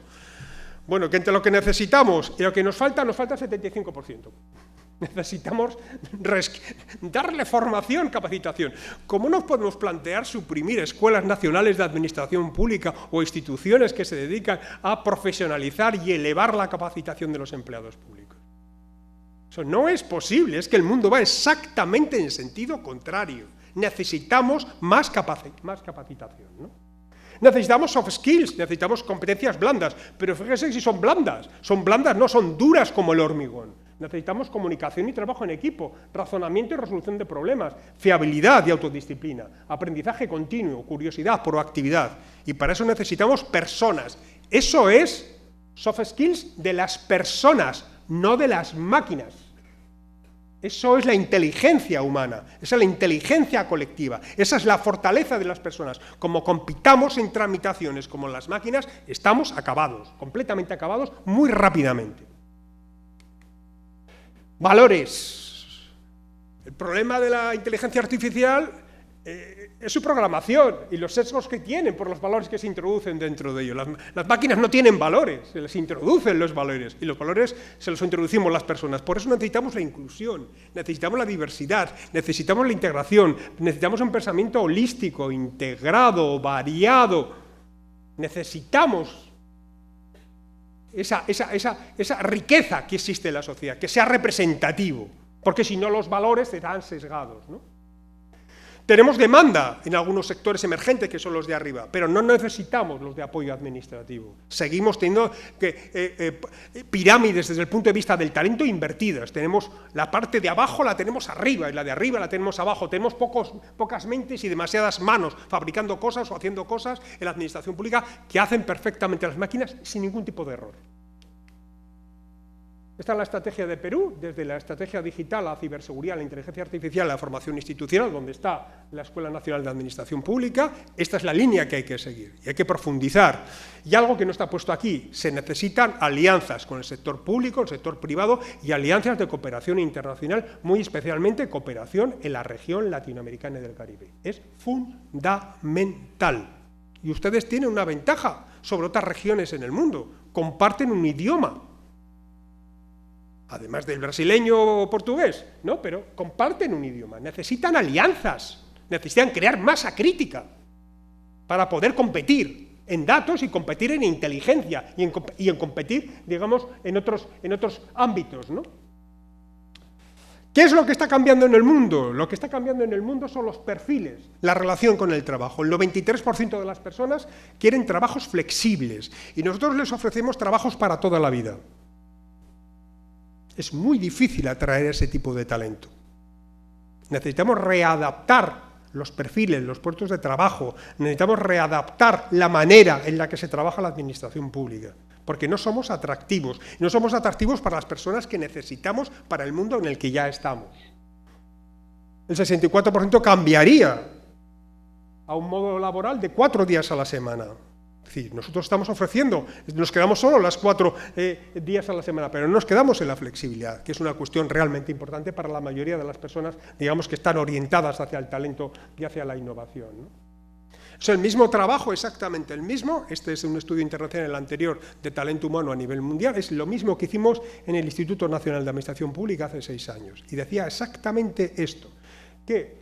Bueno, que entre lo que necesitamos y lo que nos falta el 75%. Necesitamos darle formación, capacitación. ¿Cómo nos podemos plantear suprimir escuelas nacionales de administración pública o instituciones que se dedican a profesionalizar y elevar la capacitación de los empleados públicos? Eso no es posible, es que el mundo va exactamente en sentido contrario. Necesitamos más capacitación, ¿no? Necesitamos soft skills, necesitamos competencias blandas, pero fíjense si son blandas, no son duras como el hormigón. Necesitamos comunicación y trabajo en equipo, razonamiento y resolución de problemas, fiabilidad y autodisciplina, aprendizaje continuo, curiosidad, proactividad. Y para eso necesitamos personas. Eso es soft skills de las personas, no de las máquinas. Eso es la inteligencia humana, esa es la inteligencia colectiva, esa es la fortaleza de las personas. Como compitamos en tramitaciones como las máquinas, estamos acabados, completamente acabados, muy rápidamente. Valores. El problema de la inteligencia artificial es su programación y los sesgos que tienen por los valores que se introducen dentro de ello. Las máquinas no tienen valores, se les introducen los valores y los valores se los introducimos las personas. Por eso necesitamos la inclusión, necesitamos la diversidad, necesitamos la integración, necesitamos un pensamiento holístico, integrado, variado. Necesitamos esa riqueza que existe en la sociedad, que sea representativo, porque si no los valores serán sesgados, ¿no? Tenemos demanda en algunos sectores emergentes, que son los de arriba, pero no necesitamos los de apoyo administrativo. Seguimos teniendo pirámides desde el punto de vista del talento invertidas. Tenemos la parte de abajo, la tenemos arriba, y la de arriba la tenemos abajo. Tenemos pocas mentes y demasiadas manos fabricando cosas o haciendo cosas en la administración pública que hacen perfectamente las máquinas sin ningún tipo de error. Esta es la estrategia de Perú, desde la estrategia digital, la ciberseguridad, la inteligencia artificial, la formación institucional, donde está la Escuela Nacional de Administración Pública. Esta es la línea que hay que seguir y hay que profundizar. Y algo que no está puesto aquí, se necesitan alianzas con el sector público, el sector privado y alianzas de cooperación internacional, muy especialmente cooperación en la región latinoamericana y del Caribe. Es fundamental. Y ustedes tienen una ventaja sobre otras regiones en el mundo, comparten un idioma. Además del brasileño o portugués, ¿no? Pero comparten un idioma, necesitan alianzas, necesitan crear masa crítica para poder competir en datos y competir en inteligencia y en competir, digamos, en otros ámbitos, ¿no? ¿Qué es lo que está cambiando en el mundo? Lo que está cambiando en el mundo son los perfiles, la relación con el trabajo. El 93% de las personas quieren trabajos flexibles y nosotros les ofrecemos trabajos para toda la vida. Es muy difícil atraer ese tipo de talento. Necesitamos readaptar los perfiles, los puestos de trabajo, necesitamos readaptar la manera en la que se trabaja la administración pública, porque no somos atractivos, no somos atractivos para las personas que necesitamos para el mundo en el que ya estamos. El 64% cambiaría a un modo laboral de 4 días a la semana. Es decir, nosotros estamos ofreciendo, nos quedamos solo las 4 días a la semana, pero no nos quedamos en la flexibilidad, que es una cuestión realmente importante para la mayoría de las personas, digamos, que están orientadas hacia el talento y hacia la innovación, ¿no? Es el mismo trabajo, exactamente el mismo. Este es un estudio internacional, el anterior, de talento humano a nivel mundial. Es lo mismo que hicimos en el Instituto Nacional de Administración Pública hace 6 años. Y decía exactamente esto, que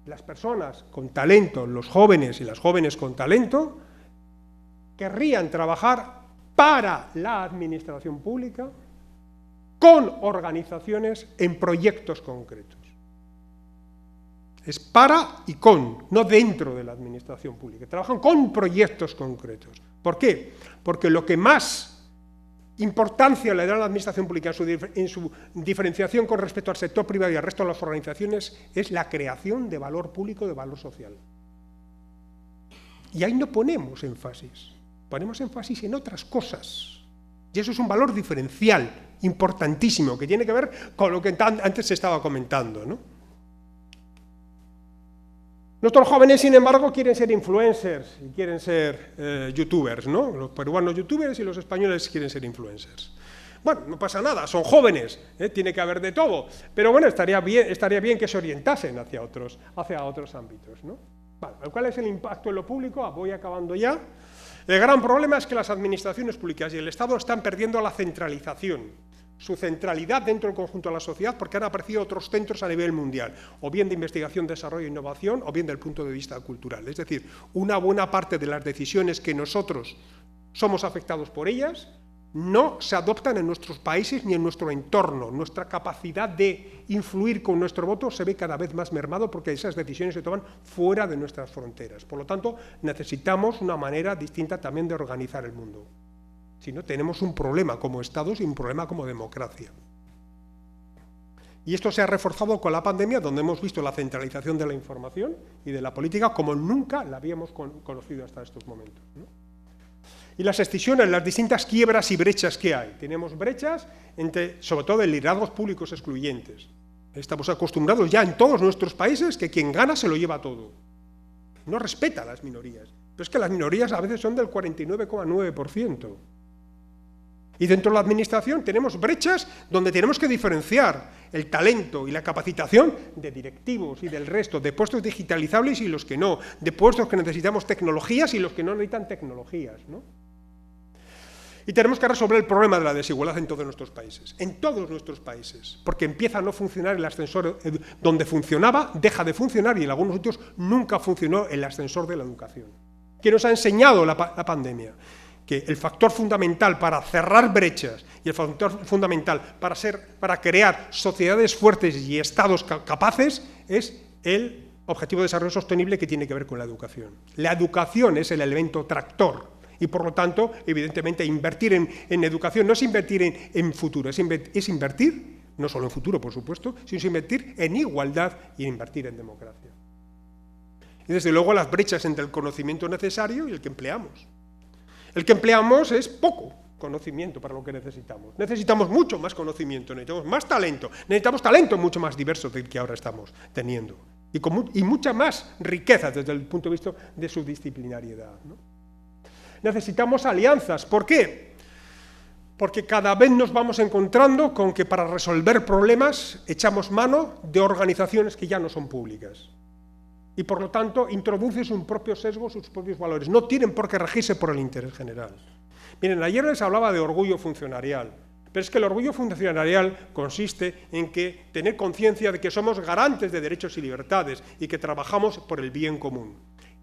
las personas con talento, los jóvenes y las jóvenes con talento, querrían trabajar para la administración pública con organizaciones en proyectos concretos. Es para y con, no dentro de la administración pública. Trabajan con proyectos concretos. ¿Por qué? Porque lo que más importancia le da a la administración pública en su diferenciación con respecto al sector privado y al resto de las organizaciones es la creación de valor público, de valor social. Y ahí no ponemos énfasis. Ponemos énfasis en otras cosas. Y eso es un valor diferencial, importantísimo, que tiene que ver con lo que antes se estaba comentando, ¿no? Nuestros jóvenes, sin embargo, quieren ser influencers y quieren ser youtubers, ¿no? Los peruanos youtubers y los españoles quieren ser influencers. Bueno, no pasa nada, son jóvenes, tiene que haber de todo, pero bueno, estaría bien que se orientasen hacia otros ámbitos, ¿no? Vale, ¿cuál es el impacto en lo público? Voy acabando ya. El gran problema es que las administraciones públicas y el Estado están perdiendo la centralización, su centralidad dentro del conjunto de la sociedad, porque han aparecido otros centros a nivel mundial, o bien de investigación, desarrollo e innovación, o bien del punto de vista cultural. Es decir, una buena parte de las decisiones que nosotros somos afectados por ellas no se adoptan en nuestros países ni en nuestro entorno. Nuestra capacidad de influir con nuestro voto se ve cada vez más mermado porque esas decisiones se toman fuera de nuestras fronteras. Por lo tanto, necesitamos una manera distinta también de organizar el mundo. Si no, tenemos un problema como Estados y un problema como democracia. Y esto se ha reforzado con la pandemia, donde hemos visto la centralización de la información y de la política como nunca la habíamos conocido hasta estos momentos, ¿no? Y las excisiones, las distintas quiebras y brechas que hay. Tenemos brechas entre, sobre todo, en liderazgos públicos excluyentes. Estamos acostumbrados ya en todos nuestros países que quien gana se lo lleva todo. No respeta a las minorías. Pero es que las minorías a veces son del 49,9%. Y dentro de la administración tenemos brechas donde tenemos que diferenciar el talento y la capacitación de directivos y del resto, de puestos digitalizables y los que no, de puestos que necesitamos tecnologías y los que no necesitan tecnologías, ¿no? Y tenemos que resolver el problema de la desigualdad en todos nuestros países, porque empieza a no funcionar el ascensor donde funcionaba, deja de funcionar y en algunos sitios nunca funcionó el ascensor de la educación. ¿Qué nos ha enseñado la pandemia? Que el factor fundamental para cerrar brechas y el factor fundamental para crear sociedades fuertes y estados capaces es el objetivo de desarrollo sostenible que tiene que ver con la educación. La educación es el elemento tractor y, por lo tanto, evidentemente, invertir en educación no es invertir en futuro, es invertir, no solo en futuro, por supuesto, sino invertir en igualdad y invertir en democracia. Y, desde luego, las brechas entre el conocimiento necesario y el que empleamos. El que empleamos es poco conocimiento para lo que necesitamos. Necesitamos mucho más conocimiento, necesitamos más talento, necesitamos talento mucho más diverso del que ahora estamos teniendo y mucha más riqueza desde el punto de vista de su disciplinariedad, ¿no? Necesitamos alianzas. ¿Por qué? Porque cada vez nos vamos encontrando con que para resolver problemas echamos mano de organizaciones que ya no son públicas. Y por lo tanto introduce sus propios sesgos, sus propios valores. No tienen por qué regirse por el interés general. Miren, ayer les hablaba de orgullo funcionarial, pero es que el orgullo funcionarial consiste en que tener conciencia de que somos garantes de derechos y libertades y que trabajamos por el bien común.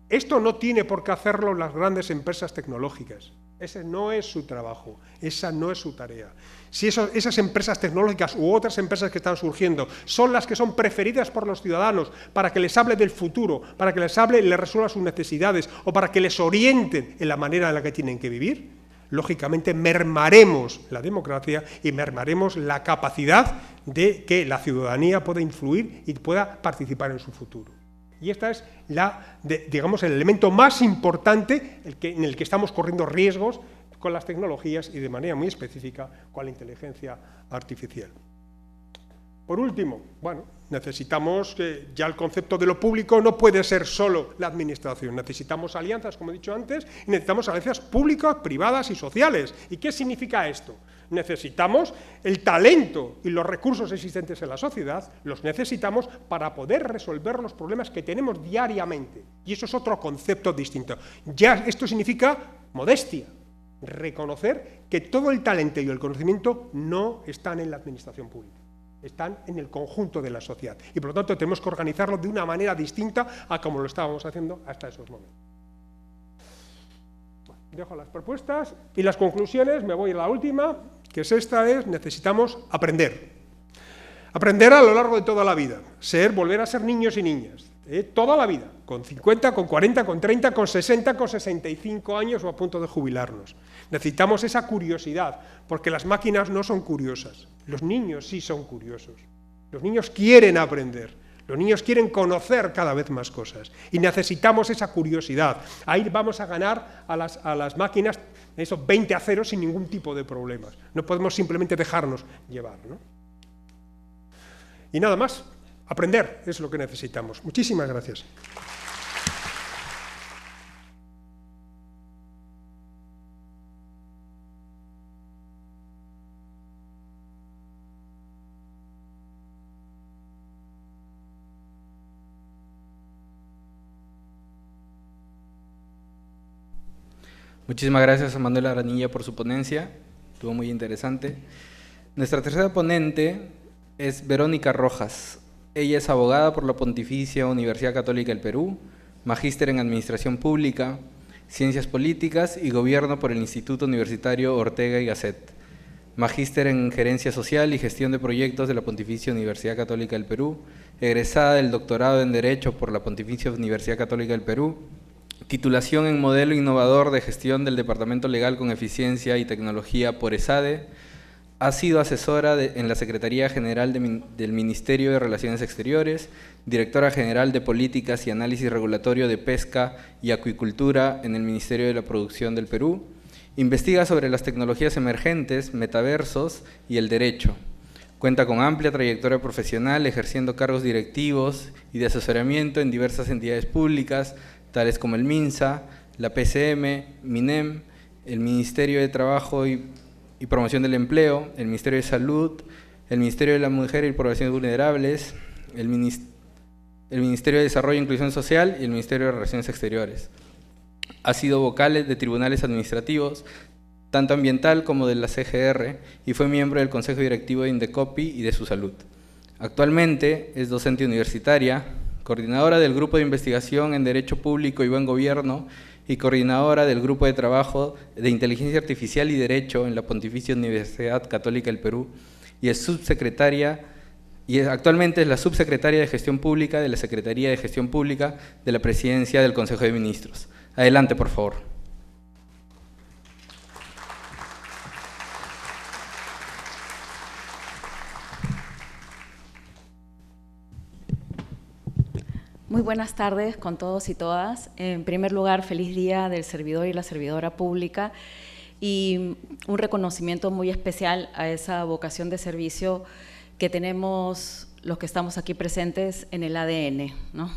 Esto no tiene por qué hacerlo las grandes empresas tecnológicas. Ese no es su trabajo, esa no es su tarea. Si esas empresas tecnológicas u otras empresas que están surgiendo son las que son preferidas por los ciudadanos para que les hable del futuro, para que les hable y les resuelva sus necesidades o para que les orienten en la manera en la que tienen que vivir, lógicamente mermaremos la democracia y mermaremos la capacidad de que la ciudadanía pueda influir y pueda participar en su futuro. Y este es digamos, el elemento más importante en el que estamos corriendo riesgos con las tecnologías y de manera muy específica con la inteligencia artificial. Por último, bueno, necesitamos que ya el concepto de lo público no puede ser solo la administración. Necesitamos alianzas, como he dicho antes, y necesitamos alianzas públicas, privadas y sociales. ¿Y qué significa esto? Necesitamos el talento y los recursos existentes en la sociedad, los necesitamos para poder resolver los problemas que tenemos diariamente. Y eso es otro concepto distinto. Ya esto significa modestia, reconocer que todo el talento y el conocimiento no están en la administración pública, están en el conjunto de la sociedad. Y por lo tanto tenemos que organizarlo de una manera distinta a como lo estábamos haciendo hasta esos momentos. Dejo las propuestas y las conclusiones, me voy a la última, que es esta, necesitamos aprender. Aprender a lo largo de toda la vida, volver a ser niños y niñas, toda la vida, con 50, con 40, con 30, con 60, con 65 años o a punto de jubilarnos. Necesitamos esa curiosidad, porque las máquinas no son curiosas, los niños sí son curiosos, los niños quieren aprender. Los niños quieren conocer cada vez más cosas y necesitamos esa curiosidad. Ahí vamos a ganar a las máquinas esos 20-0 sin ningún tipo de problemas. No podemos simplemente dejarnos llevar, ¿no? Y nada más, aprender es lo que necesitamos. Muchísimas gracias. Muchísimas gracias a Manuel Aranilla por su ponencia, estuvo muy interesante. Nuestra tercera ponente es Verónica Rojas. Ella es abogada por la Pontificia Universidad Católica del Perú, magíster en Administración Pública, Ciencias Políticas y Gobierno por el Instituto Universitario Ortega y Gasset, magíster en Gerencia Social y Gestión de Proyectos de la Pontificia Universidad Católica del Perú, egresada del doctorado en Derecho por la Pontificia Universidad Católica del Perú, titulación en Modelo Innovador de Gestión del Departamento Legal con Eficiencia y Tecnología por ESADE, ha sido asesora en la Secretaría General del Ministerio de Relaciones Exteriores, directora general de Políticas y Análisis Regulatorio de Pesca y Acuicultura en el Ministerio de la Producción del Perú. Investiga sobre las tecnologías emergentes, metaversos y el derecho. Cuenta con amplia trayectoria profesional ejerciendo cargos directivos y de asesoramiento en diversas entidades públicas, tales como el MINSA, la PCM, MINEM, el Ministerio de Trabajo y Promoción del Empleo, el Ministerio de Salud, el Ministerio de la Mujer y Poblaciones Vulnerables, el Ministerio de Desarrollo e Inclusión Social y el Ministerio de Relaciones Exteriores. Ha sido vocal de tribunales administrativos, tanto ambiental como de la CGR, y fue miembro del Consejo Directivo de Indecopi y de Su Salud. Actualmente es docente universitaria, coordinadora del Grupo de Investigación en Derecho Público y Buen Gobierno y coordinadora del Grupo de Trabajo de Inteligencia Artificial y Derecho en la Pontificia Universidad Católica del Perú, y es subsecretaria, actualmente es la subsecretaria de Gestión Pública de la Secretaría de Gestión Pública de la Presidencia del Consejo de Ministros. Adelante, por favor. Muy buenas tardes con todos y todas. En primer lugar, feliz día del servidor y la servidora pública y un reconocimiento muy especial a esa vocación de servicio que tenemos los que estamos aquí presentes en el ADN, ¿no?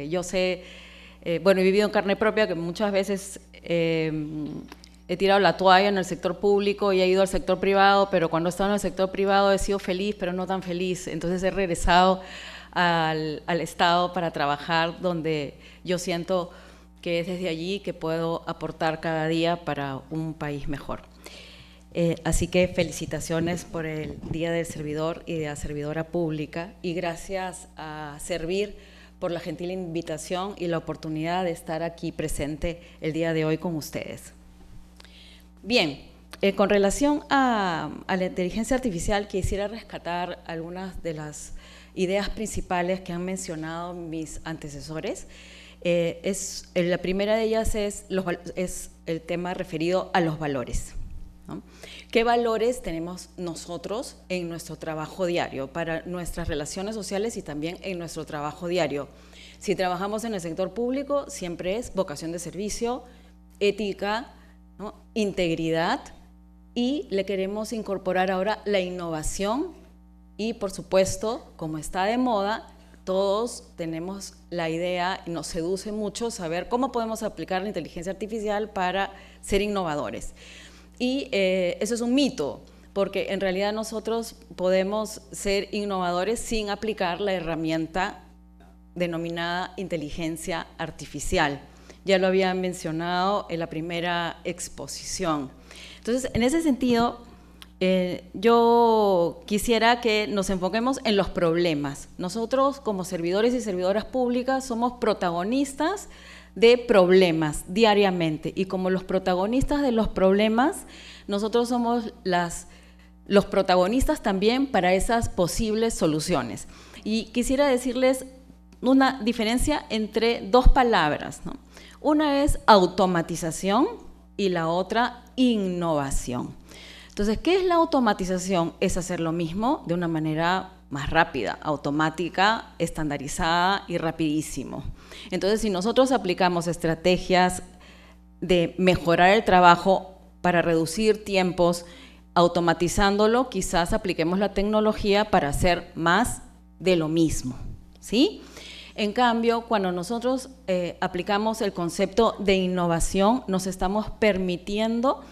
Yo sé, bueno, he vivido en carne propia que muchas veces he tirado la toalla en el sector público y he ido al sector privado, pero cuando he estado en el sector privado he sido feliz, pero no tan feliz. Entonces he regresado al Estado para trabajar donde yo siento que es desde allí que puedo aportar cada día para un país mejor. Así que felicitaciones por el Día del Servidor y de la Servidora Pública y gracias a Servir por la gentil invitación y la oportunidad de estar aquí presente el día de hoy con ustedes. Bien, con relación a la inteligencia artificial quisiera rescatar algunas de las ideas principales que han mencionado mis antecesores. La primera de ellas es el tema referido a los valores, ¿no? ¿Qué valores tenemos nosotros en nuestro trabajo diario, para nuestras relaciones sociales y también en nuestro trabajo diario? Si trabajamos en el sector público, siempre es vocación de servicio, ética, ¿no? Integridad, y le queremos incorporar ahora la innovación y, por supuesto, como está de moda, todos tenemos la idea y nos seduce mucho saber cómo podemos aplicar la inteligencia artificial para ser innovadores. Y eso es un mito, porque en realidad nosotros podemos ser innovadores sin aplicar la herramienta denominada inteligencia artificial. Ya lo había mencionado en la primera exposición. Entonces, en ese sentido, yo quisiera que nos enfoquemos en los problemas. Nosotros, como servidores y servidoras públicas, somos protagonistas de problemas diariamente, y como los protagonistas de los problemas, nosotros somos los protagonistas también para esas posibles soluciones. Y quisiera decirles una diferencia entre dos palabras, ¿no? Una es automatización y la otra innovación. Entonces, ¿qué es la automatización? Es hacer lo mismo de una manera más rápida, automática, estandarizada y rapidísimo. Entonces, si nosotros aplicamos estrategias de mejorar el trabajo para reducir tiempos, automatizándolo, quizás apliquemos la tecnología para hacer más de lo mismo, ¿sí? En cambio, cuando nosotros aplicamos el concepto de innovación, nos estamos permitiendo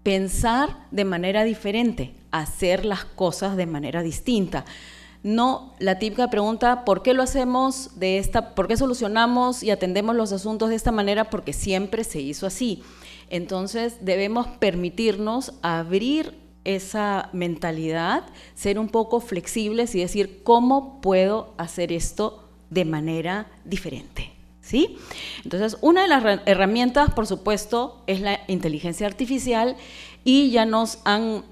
pensar de manera diferente, hacer las cosas de manera distinta. No la típica pregunta, ¿por qué lo hacemos por qué solucionamos y atendemos los asuntos de esta manera? Porque siempre se hizo así. Entonces debemos permitirnos abrir esa mentalidad, ser un poco flexibles y decir, ¿cómo puedo hacer esto de manera diferente? ¿Sí? Entonces, una de las herramientas, por supuesto, es la inteligencia artificial, y ya nos han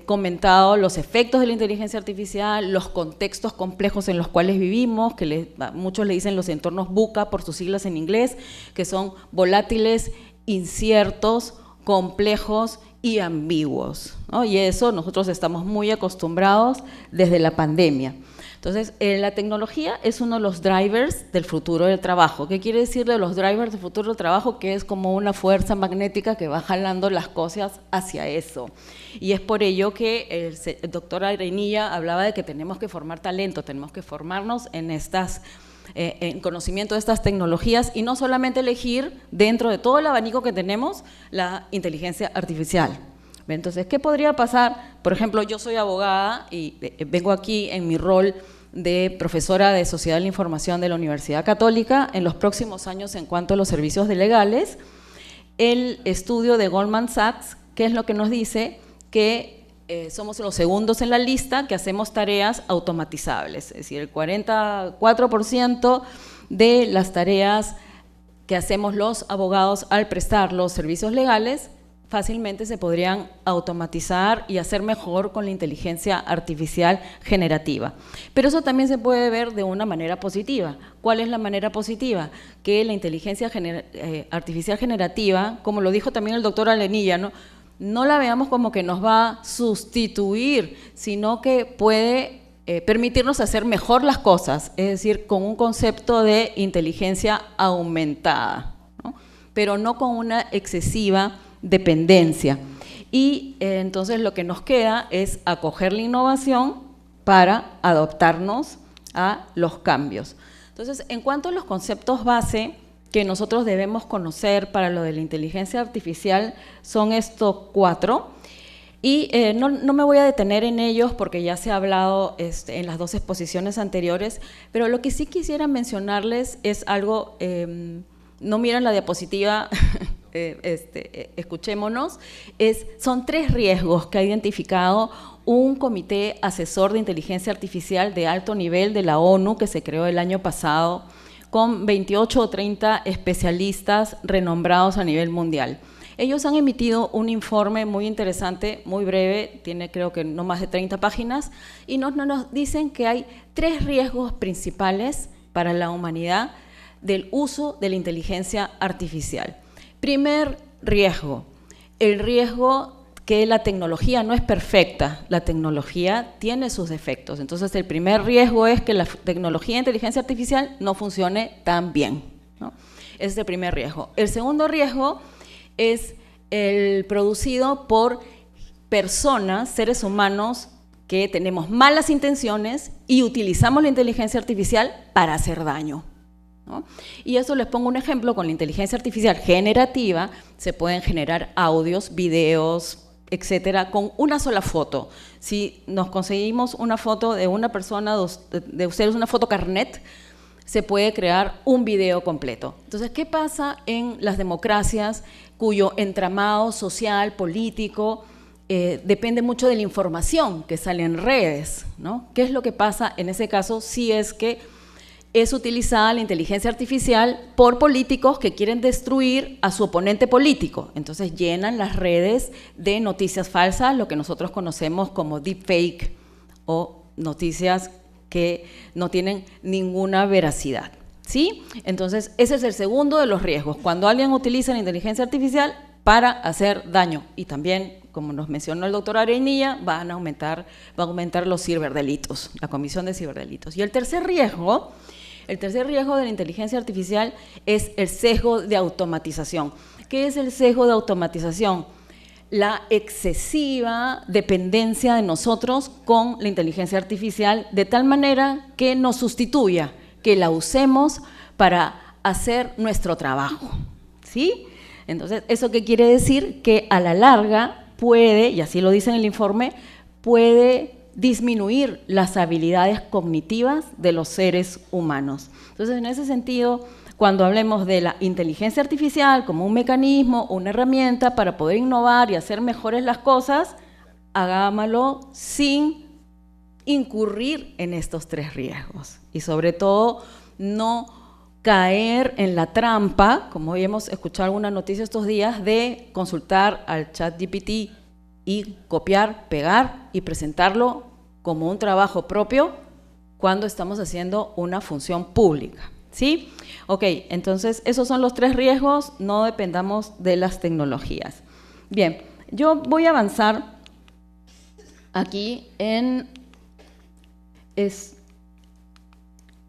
comentado los efectos de la inteligencia artificial, los contextos complejos en los cuales vivimos, que muchos le dicen los entornos VUCA por sus siglas en inglés, que son volátiles, inciertos, complejos y ambiguos, ¿no? Y eso nosotros estamos muy acostumbrados desde la pandemia. Entonces, la tecnología es uno de los drivers del futuro del trabajo. ¿Qué quiere decir de los drivers del futuro del trabajo? Que es como una fuerza magnética que va jalando las cosas hacia eso. Y es por ello que el doctor Arenilla hablaba de que tenemos que formar talento, tenemos que formarnos en conocimiento de estas tecnologías y no solamente elegir dentro de todo el abanico que tenemos la inteligencia artificial. Entonces, ¿qué podría pasar? Por ejemplo, yo soy abogada y vengo aquí en mi rol de profesora de Sociedad de la Información de la Universidad Católica. En los próximos años, en cuanto a los servicios legales, el estudio de Goldman Sachs, ¿qué es lo que nos dice? Que somos los segundos en la lista que hacemos tareas automatizables, es decir, el 44% de las tareas que hacemos los abogados al prestar los servicios legales fácilmente se podrían automatizar y hacer mejor con la inteligencia artificial generativa. Pero eso también se puede ver de una manera positiva. ¿Cuál es la manera positiva? Que la inteligencia artificial generativa, como lo dijo también el doctor Arenilla, no la veamos como que nos va a sustituir, sino que puede permitirnos hacer mejor las cosas, es decir, con un concepto de inteligencia aumentada, ¿no? Pero no con una excesiva dependencia. Y entonces lo que nos queda es acoger la innovación para adaptarnos a los cambios. Entonces, en cuanto a los conceptos base que nosotros debemos conocer para lo de la inteligencia artificial, son estos 4. Y no me voy a detener en ellos porque ya se ha hablado en las 2 exposiciones anteriores, pero lo que sí quisiera mencionarles es algo, no miran la diapositiva, escuchémonos, son 3 riesgos que ha identificado un comité asesor de inteligencia artificial de alto nivel de la ONU que se creó el año pasado con 28 o 30 especialistas renombrados a nivel mundial. Ellos han emitido un informe muy interesante, muy breve, tiene creo que no más de 30 páginas, y nos dicen que hay 3 riesgos principales para la humanidad del uso de la inteligencia artificial. Primer riesgo, el riesgo que la tecnología no es perfecta, la tecnología tiene sus defectos. Entonces, el primer riesgo es que la tecnología de inteligencia artificial no funcione tan bien, ¿no? Ese es el primer riesgo. El segundo riesgo es el producido por personas, seres humanos, que tenemos malas intenciones y utilizamos la inteligencia artificial para hacer daño, ¿no? Y eso les pongo un ejemplo. Con la inteligencia artificial generativa se pueden generar audios, videos, etcétera, con una sola foto. Si nos conseguimos una foto de una persona, de ustedes, una foto carnet, se puede crear un video completo. Entonces, ¿qué pasa en las democracias cuyo entramado social, político, depende mucho de la información que sale en redes, ¿no? ¿Qué es lo que pasa en ese caso si es que es utilizada la inteligencia artificial por políticos que quieren destruir a su oponente político? Entonces llenan las redes de noticias falsas, lo que nosotros conocemos como deepfake, o noticias que no tienen ninguna veracidad, ¿sí? Entonces ese es el segundo de los riesgos, cuando alguien utiliza la inteligencia artificial para hacer daño. Y también, como nos mencionó el doctor Arenilla, va a aumentar los ciberdelitos, la comisión de ciberdelitos. Y el tercer riesgo de la inteligencia artificial es el sesgo de automatización. ¿Qué es el sesgo de automatización? La excesiva dependencia de nosotros con la inteligencia artificial, de tal manera que nos sustituya, que la usemos para hacer nuestro trabajo, ¿sí? Entonces, ¿eso qué quiere decir? Que a la larga puede, y así lo dice en el informe, puede disminuir las habilidades cognitivas de los seres humanos. Entonces, en ese sentido, cuando hablemos de la inteligencia artificial como un mecanismo, una herramienta para poder innovar y hacer mejores las cosas, hagámoslo sin incurrir en estos 3 riesgos. Y sobre todo, no caer en la trampa, como hoy hemos escuchado alguna noticia estos días, de consultar al ChatGPT y copiar, pegar y presentarlo como un trabajo propio cuando estamos haciendo una función pública, ¿sí? Ok, entonces esos son los 3 riesgos, no dependamos de las tecnologías. Bien, yo voy a avanzar aquí en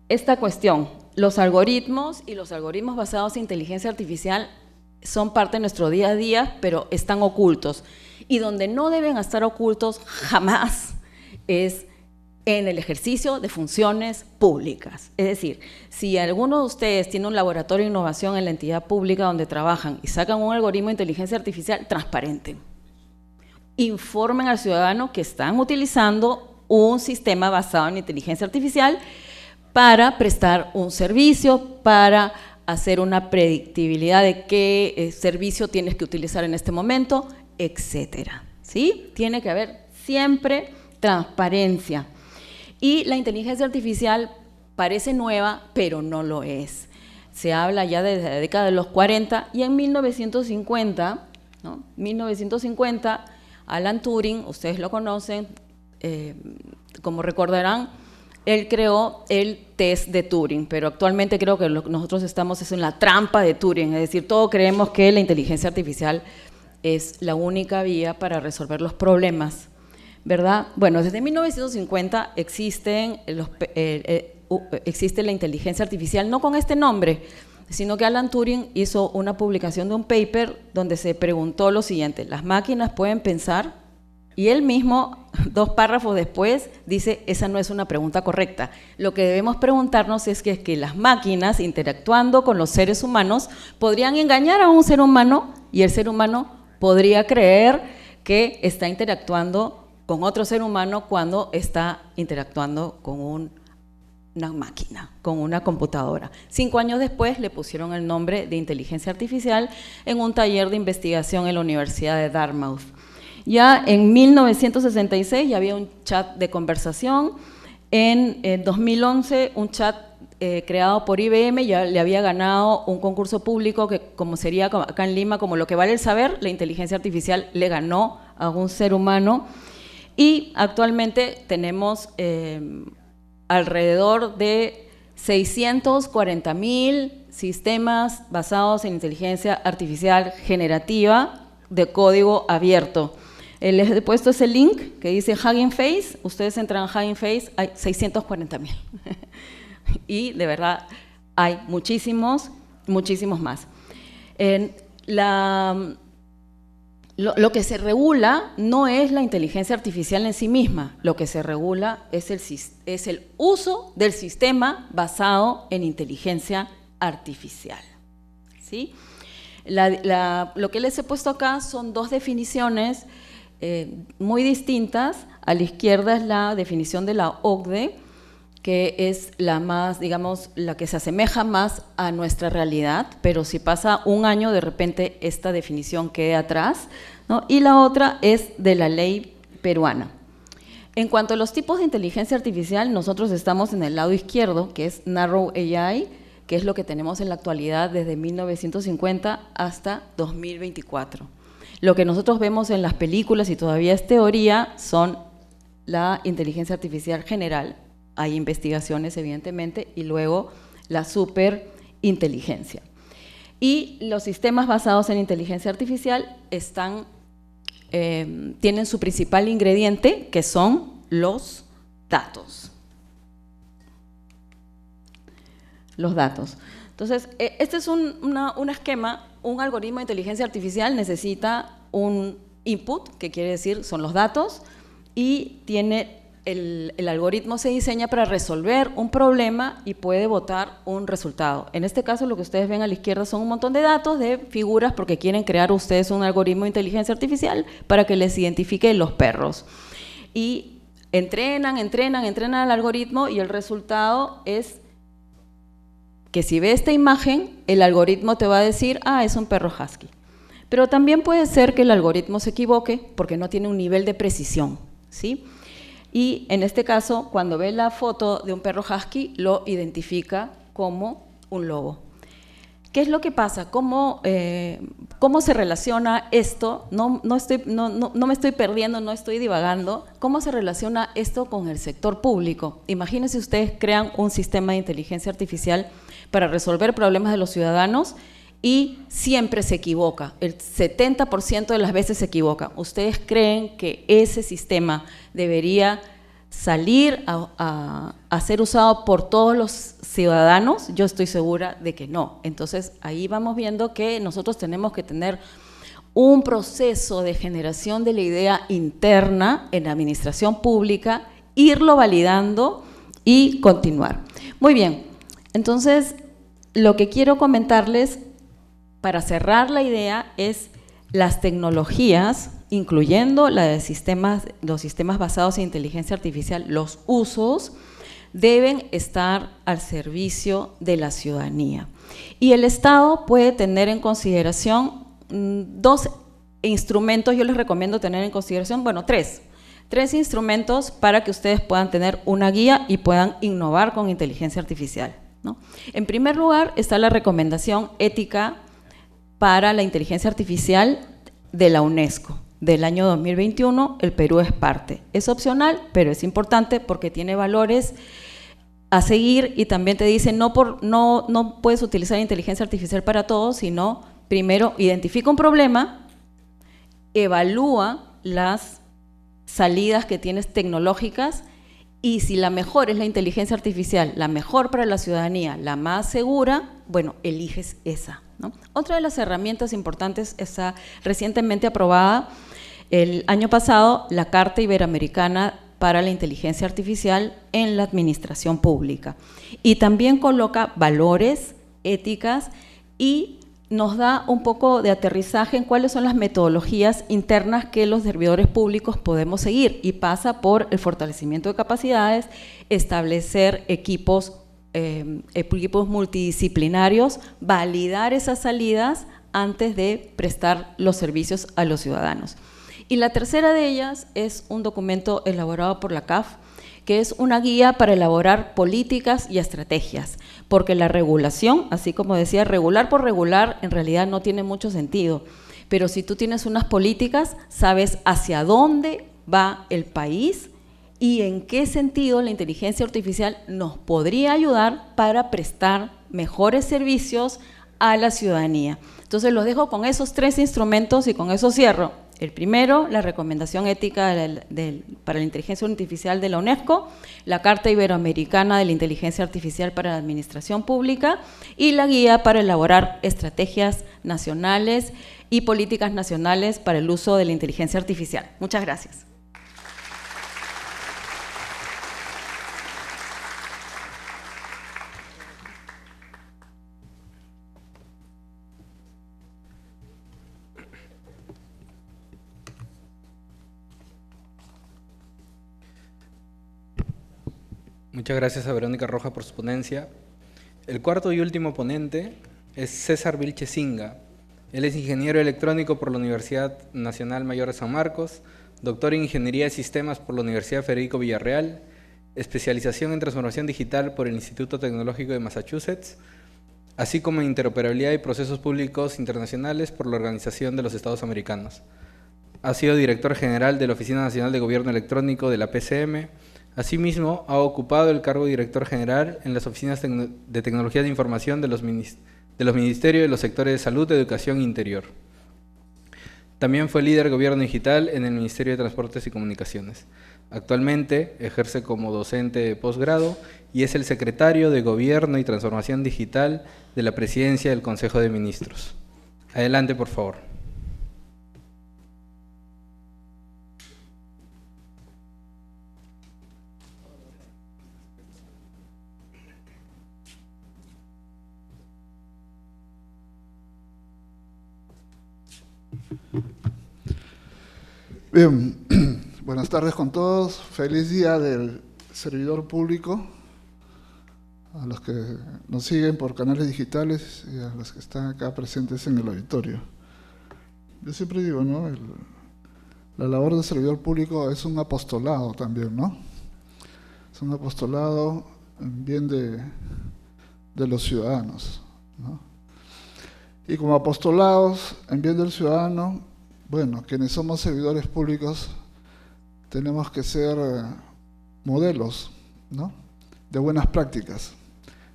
esta cuestión. Los algoritmos y los algoritmos basados en inteligencia artificial son parte de nuestro día a día, pero están ocultos. Y donde no deben estar ocultos jamás es en el ejercicio de funciones públicas. Es decir, si alguno de ustedes tiene un laboratorio de innovación en la entidad pública donde trabajan y sacan un algoritmo de inteligencia artificial, transparente. Informen al ciudadano que están utilizando un sistema basado en inteligencia artificial para prestar un servicio, para hacer una predictibilidad de qué servicio tienes que utilizar en este momento, etcétera. ¿Sí? Tiene que haber siempre transparencia. Y la inteligencia artificial parece nueva, pero no lo es. Se habla ya desde la década de los 40 y en 1950, ¿no? 1950, Alan Turing, ustedes lo conocen, como recordarán, él creó el test de Turing, pero actualmente creo que nosotros estamos en la trampa de Turing, es decir, todos creemos que la inteligencia artificial es la única vía para resolver los problemas, ¿verdad? Bueno, desde 1950 existe la inteligencia artificial, no con este nombre, sino que Alan Turing hizo una publicación de un paper donde se preguntó lo siguiente: ¿las máquinas pueden pensar? Y él mismo, 2 párrafos después, dice, esa no es una pregunta correcta. Lo que debemos preguntarnos es que las máquinas, interactuando con los seres humanos, podrían engañar a un ser humano y el ser humano podría creer que está interactuando con otro ser humano cuando está interactuando con una máquina, con una computadora. 5 años después le pusieron el nombre de inteligencia artificial en un taller de investigación en la Universidad de Dartmouth. Ya en 1966 ya había un chat de conversación. En 2011 un chat creado por IBM ya le había ganado un concurso público que, como sería acá en Lima, como lo que vale el saber, la inteligencia artificial le ganó a un ser humano. Y actualmente tenemos alrededor de 640.000 sistemas basados en inteligencia artificial generativa de código abierto. Les he puesto ese link que dice Hugging Face. Ustedes entran a Hugging Face, hay 640.000. Y de verdad hay muchísimos más. Lo que se regula no es la inteligencia artificial en sí misma. Lo que se regula es el uso del sistema basado en inteligencia artificial. ¿Sí? Lo que les he puesto acá son 2 definiciones muy distintas. A la izquierda es la definición de la OCDE, que es la más, digamos, la que se asemeja más a nuestra realidad, pero si pasa un año, de repente esta definición queda atrás, ¿no? Y la otra es de la ley peruana. En cuanto a los tipos de inteligencia artificial, nosotros estamos en el lado izquierdo, que es Narrow AI, que es lo que tenemos en la actualidad desde 1950 hasta 2024. Lo que nosotros vemos en las películas, y todavía es teoría, son la inteligencia artificial general. Hay investigaciones, evidentemente, y luego la superinteligencia. Y los sistemas basados en inteligencia artificial tienen su principal ingrediente, que son los datos. Los datos. Entonces, este es un esquema. Un algoritmo de inteligencia artificial necesita un input, que quiere decir son los datos, y el algoritmo se diseña para resolver un problema y puede botar un resultado. En este caso, lo que ustedes ven a la izquierda son un montón de datos, de figuras, porque quieren crear ustedes un algoritmo de inteligencia artificial para que les identifique los perros. Y entrenan al algoritmo y el resultado es que si ve esta imagen, el algoritmo te va a decir, ah, es un perro husky. Pero también puede ser que el algoritmo se equivoque porque no tiene un nivel de precisión, ¿sí? Y en este caso, cuando ve la foto de un perro husky, lo identifica como un lobo. ¿Qué es lo que pasa? ¿Cómo se relaciona esto? No me estoy perdiendo, no estoy divagando. ¿Cómo se relaciona esto con el sector público? Imagínense ustedes crean un sistema de inteligencia artificial para resolver problemas de los ciudadanos y siempre se equivoca, el 70% de las veces se equivoca. ¿Ustedes creen que ese sistema debería salir a ser usado por todos los ciudadanos? Yo estoy segura de que no. Entonces, ahí vamos viendo que nosotros tenemos que tener un proceso de generación de la idea interna en la administración pública, irlo validando y continuar. Muy bien, entonces, lo que quiero comentarles para cerrar la idea es las tecnologías, incluyendo los sistemas basados en inteligencia artificial, los usos deben estar al servicio de la ciudadanía. Y el Estado puede tener en consideración dos instrumentos, yo les recomiendo tener en consideración, bueno, tres instrumentos para que ustedes puedan tener una guía y puedan innovar con inteligencia artificial, ¿no? En primer lugar está la recomendación ética para la inteligencia artificial de la UNESCO. Del año 2021, el Perú es parte. Es opcional, pero es importante porque tiene valores a seguir y también te dice no puedes utilizar inteligencia artificial para todo, sino primero identifica un problema, evalúa las salidas que tienes tecnológicas y si la mejor es la inteligencia artificial, la mejor para la ciudadanía, la más segura, bueno, eliges esa, ¿no? Otra de las herramientas importantes está recientemente aprobada el año pasado, la Carta Iberoamericana para la Inteligencia Artificial en la Administración Pública. Y también coloca valores, éticas y nos da un poco de aterrizaje en cuáles son las metodologías internas que los servidores públicos podemos seguir y pasa por el fortalecimiento de capacidades, establecer equipos multidisciplinarios, validar esas salidas antes de prestar los servicios a los ciudadanos. Y la tercera de ellas es un documento elaborado por la CAF, que es una guía para elaborar políticas y estrategias, porque la regulación, así como decía, regular por regular, en realidad no tiene mucho sentido, pero si tú tienes unas políticas, sabes hacia dónde va el país y en qué sentido la inteligencia artificial nos podría ayudar para prestar mejores servicios a la ciudadanía. Entonces los dejo con esos tres instrumentos y con eso cierro. El primero, la recomendación ética para la inteligencia artificial de la UNESCO, la Carta Iberoamericana de la Inteligencia Artificial para la Administración Pública y la guía para elaborar estrategias nacionales y políticas nacionales para el uso de la inteligencia artificial. Muchas gracias. Muchas gracias a Verónica Roja por su ponencia. El cuarto y último ponente es César Vilche Singa. Él es ingeniero electrónico por la Universidad Nacional Mayor de San Marcos, doctor en Ingeniería de Sistemas por la Universidad Federico Villarreal, especialización en transformación digital por el Instituto Tecnológico de Massachusetts, así como en interoperabilidad y procesos públicos internacionales por la Organización de los Estados Americanos. Ha sido director general de la Oficina Nacional de Gobierno Electrónico de la PCM. Asimismo, ha ocupado el cargo de director general en las oficinas de tecnología de información de los ministerios de los sectores de salud, educación e interior. También fue líder de gobierno digital en el Ministerio de Transportes y Comunicaciones. Actualmente ejerce como docente de posgrado y es el secretario de Gobierno y Transformación Digital de la Presidencia del Consejo de Ministros. Adelante, por favor. Bien, buenas tardes con todos. Feliz día del servidor público. a los que nos siguen por canales digitales y a los que están acá presentes en el auditorio. Yo siempre digo, ¿no? La labor de servidor público es un apostolado también, ¿no? Es un apostolado en bien de los ciudadanos, ¿no? Y como apostolados en bien del ciudadano, bueno, quienes somos servidores públicos tenemos que ser modelos, ¿no? De buenas prácticas,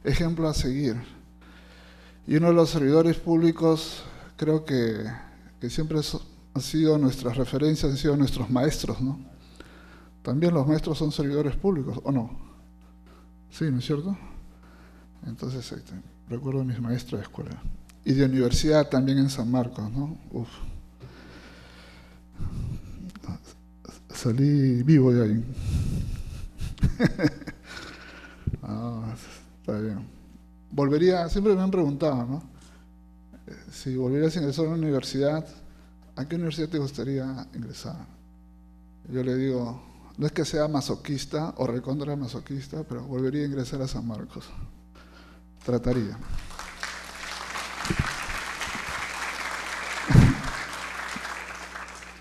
ejemplo a seguir. Y uno de los servidores públicos, creo que siempre han sido nuestras referencias, han sido nuestros maestros, ¿no? También los maestros son servidores públicos, ¿o no? Sí, ¿no es cierto? Entonces, recuerdo a mis maestros de escuela. Y de universidad también en San Marcos, ¿no? Uf. Salí vivo de ahí. Está bien. Volvería, siempre me han preguntado, ¿no? Si volvieras a ingresar a una universidad, ¿a qué universidad te gustaría ingresar? Yo le digo, no es que sea masoquista o recontra masoquista, pero volvería a ingresar a San Marcos. Trataría.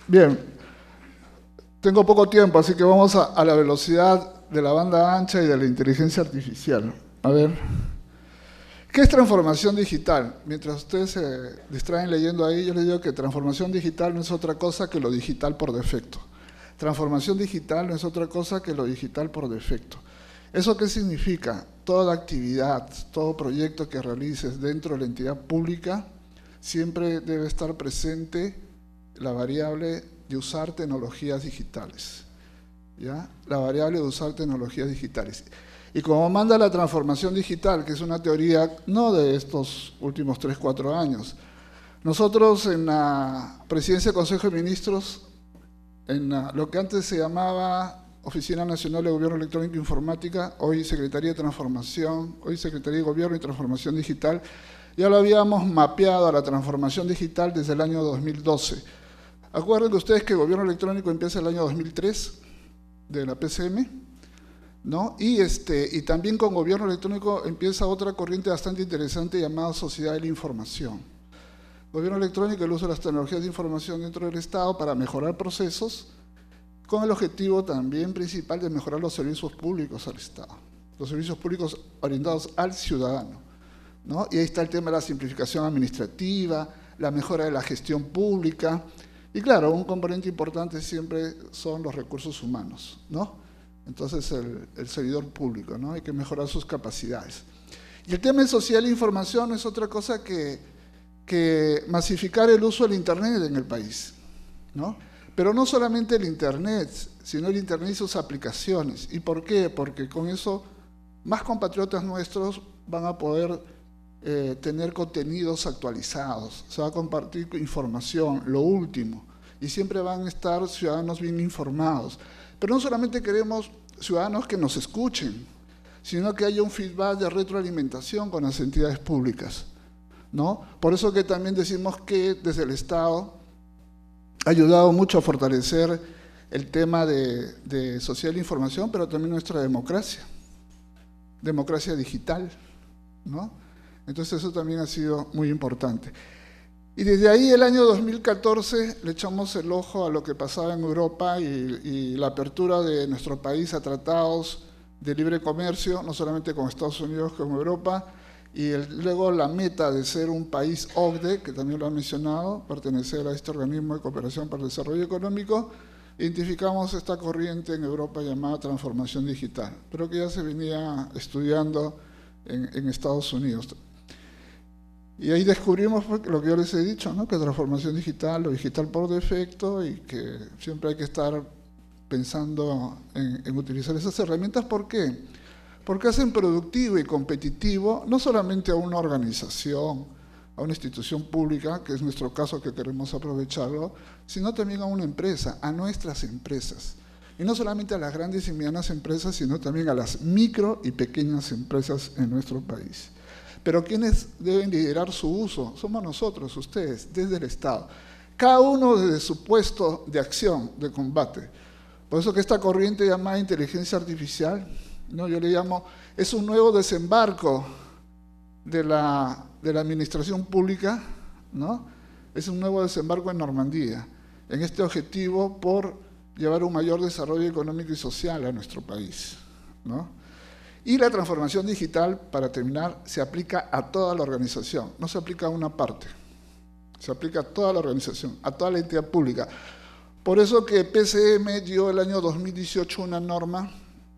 Bien, tengo poco tiempo, así que vamos a la velocidad de la banda ancha y de la inteligencia artificial. A ver, ¿qué es transformación digital? Mientras ustedes se distraen leyendo ahí, yo les digo que transformación digital no es otra cosa que lo digital por defecto. Transformación digital no es otra cosa que lo digital por defecto. ¿Eso qué significa? Toda actividad, todo proyecto que realices dentro de la entidad pública, siempre debe estar presente la variable de usar tecnologías digitales, ¿ya? La variable de usar tecnologías digitales. Y como manda la transformación digital, que es una teoría no de estos últimos 3-4 años, nosotros en la Presidencia del Consejo de Ministros, en lo que antes se llamaba Oficina Nacional de Gobierno Electrónico e Informática, hoy Secretaría de Transformación, hoy Secretaría de Gobierno y Transformación Digital, ya lo habíamos mapeado a la transformación digital desde el año 2012. Acuérdense ustedes que el gobierno electrónico empieza el año 2003, de la PCM, ¿no? Y también con gobierno electrónico empieza otra corriente bastante interesante llamada sociedad de la información. Gobierno electrónico, el uso de las tecnologías de información dentro del Estado para mejorar procesos, con el objetivo también principal de mejorar los servicios públicos al Estado, los servicios públicos orientados al ciudadano, ¿no? Y ahí está el tema de la simplificación administrativa, la mejora de la gestión pública. Y claro, un componente importante siempre son los recursos humanos, ¿no? Entonces, el servidor público, ¿no? Hay que mejorar sus capacidades. Y el tema de social e información es otra cosa que masificar el uso del Internet en el país, ¿no? Pero no solamente el Internet, sino el Internet y sus aplicaciones. ¿Y por qué? Porque con eso más compatriotas nuestros van a poder tener contenidos actualizados, se va a compartir información, lo último, y siempre van a estar ciudadanos bien informados. Pero no solamente queremos ciudadanos que nos escuchen, sino que haya un feedback de retroalimentación con las entidades públicas, ¿no? Por eso que también decimos que desde el Estado ha ayudado mucho a fortalecer el tema de social información, pero también nuestra democracia digital, ¿no? Entonces eso también ha sido muy importante. Y desde ahí, el año 2014, le echamos el ojo a lo que pasaba en Europa y la apertura de nuestro país a tratados de libre comercio, no solamente con Estados Unidos, con Europa, y luego la meta de ser un país OCDE, que también lo han mencionado, pertenecer a este organismo de cooperación para el desarrollo económico. Identificamos esta corriente en Europa llamada transformación digital, pero que ya se venía estudiando en Estados Unidos. Y ahí descubrimos lo que yo les he dicho, ¿no? Que transformación digital, lo digital por defecto, y que siempre hay que estar pensando en utilizar esas herramientas. ¿Por qué? Porque hacen productivo y competitivo no solamente a una organización, a una institución pública, que es nuestro caso que queremos aprovecharlo, sino también a una empresa, a nuestras empresas. Y no solamente a las grandes y medianas empresas, sino también a las micro y pequeñas empresas en nuestro país. Pero ¿quiénes deben liderar su uso? Somos nosotros, ustedes, desde el Estado. Cada uno desde su puesto de acción, de combate. Por eso que esta corriente llamada inteligencia artificial, ¿no? Yo le llamo, es un nuevo desembarco de la administración pública, ¿no? Es un nuevo desembarco en Normandía, en este objetivo por llevar un mayor desarrollo económico y social a nuestro país, ¿no? Y la transformación digital, para terminar, se aplica a toda la organización, no se aplica a una parte, se aplica a toda la organización, a toda la entidad pública. Por eso que PCM dio el año 2018 una norma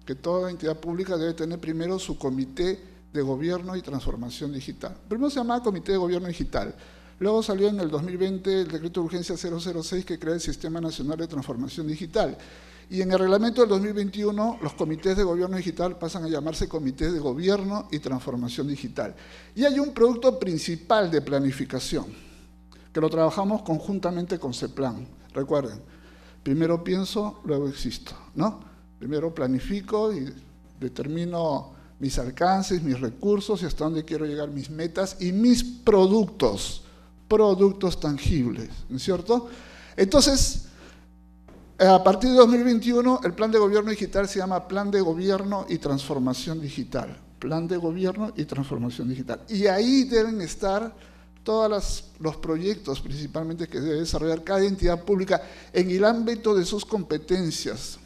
que toda entidad pública debe tener primero su comité de gobierno y transformación digital. Primero se llamaba Comité de Gobierno Digital, luego salió en el 2020 el decreto de urgencia 006 que crea el Sistema Nacional de Transformación Digital. Y en el reglamento del 2021 los comités de gobierno digital pasan a llamarse comités de gobierno y transformación digital. Y hay un producto principal de planificación, que lo trabajamos conjuntamente con CEPLAN. Recuerden, primero pienso, luego existo, ¿no? Primero planifico y determino mis alcances, mis recursos y hasta dónde quiero llegar, mis metas y mis productos tangibles, ¿no es cierto? Entonces, a partir de 2021, el plan de gobierno digital se llama Plan de Gobierno y Transformación Digital. Plan de Gobierno y Transformación Digital. Y ahí deben estar todos los proyectos, principalmente, que debe desarrollar cada entidad pública en el ámbito de sus competencias,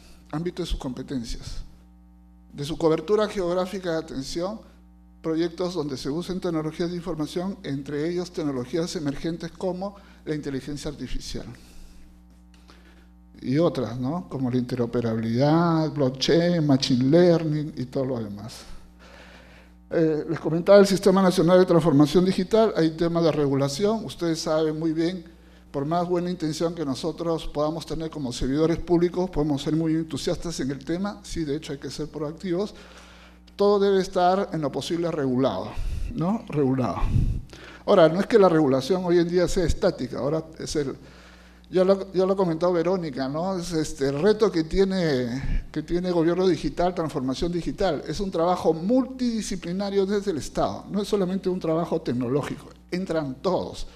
de su cobertura geográfica de atención, proyectos donde se usen tecnologías de información, entre ellos tecnologías emergentes como la inteligencia artificial. Y otras, ¿no? Como la interoperabilidad, blockchain, machine learning y todo lo demás. Les comentaba el Sistema Nacional de Transformación Digital, hay temas de regulación, ustedes saben muy bien, por más buena intención que nosotros podamos tener como servidores públicos, podemos ser muy entusiastas en el tema, sí, de hecho hay que ser proactivos, todo debe estar en lo posible regulado, ¿no? Regulado. Ahora, no es que la regulación hoy en día sea estática, ahora es ya lo ha comentado Verónica, ¿no? Es el reto que tiene gobierno digital, transformación digital. Es un trabajo multidisciplinario desde el Estado, no es solamente un trabajo tecnológico, entran todos.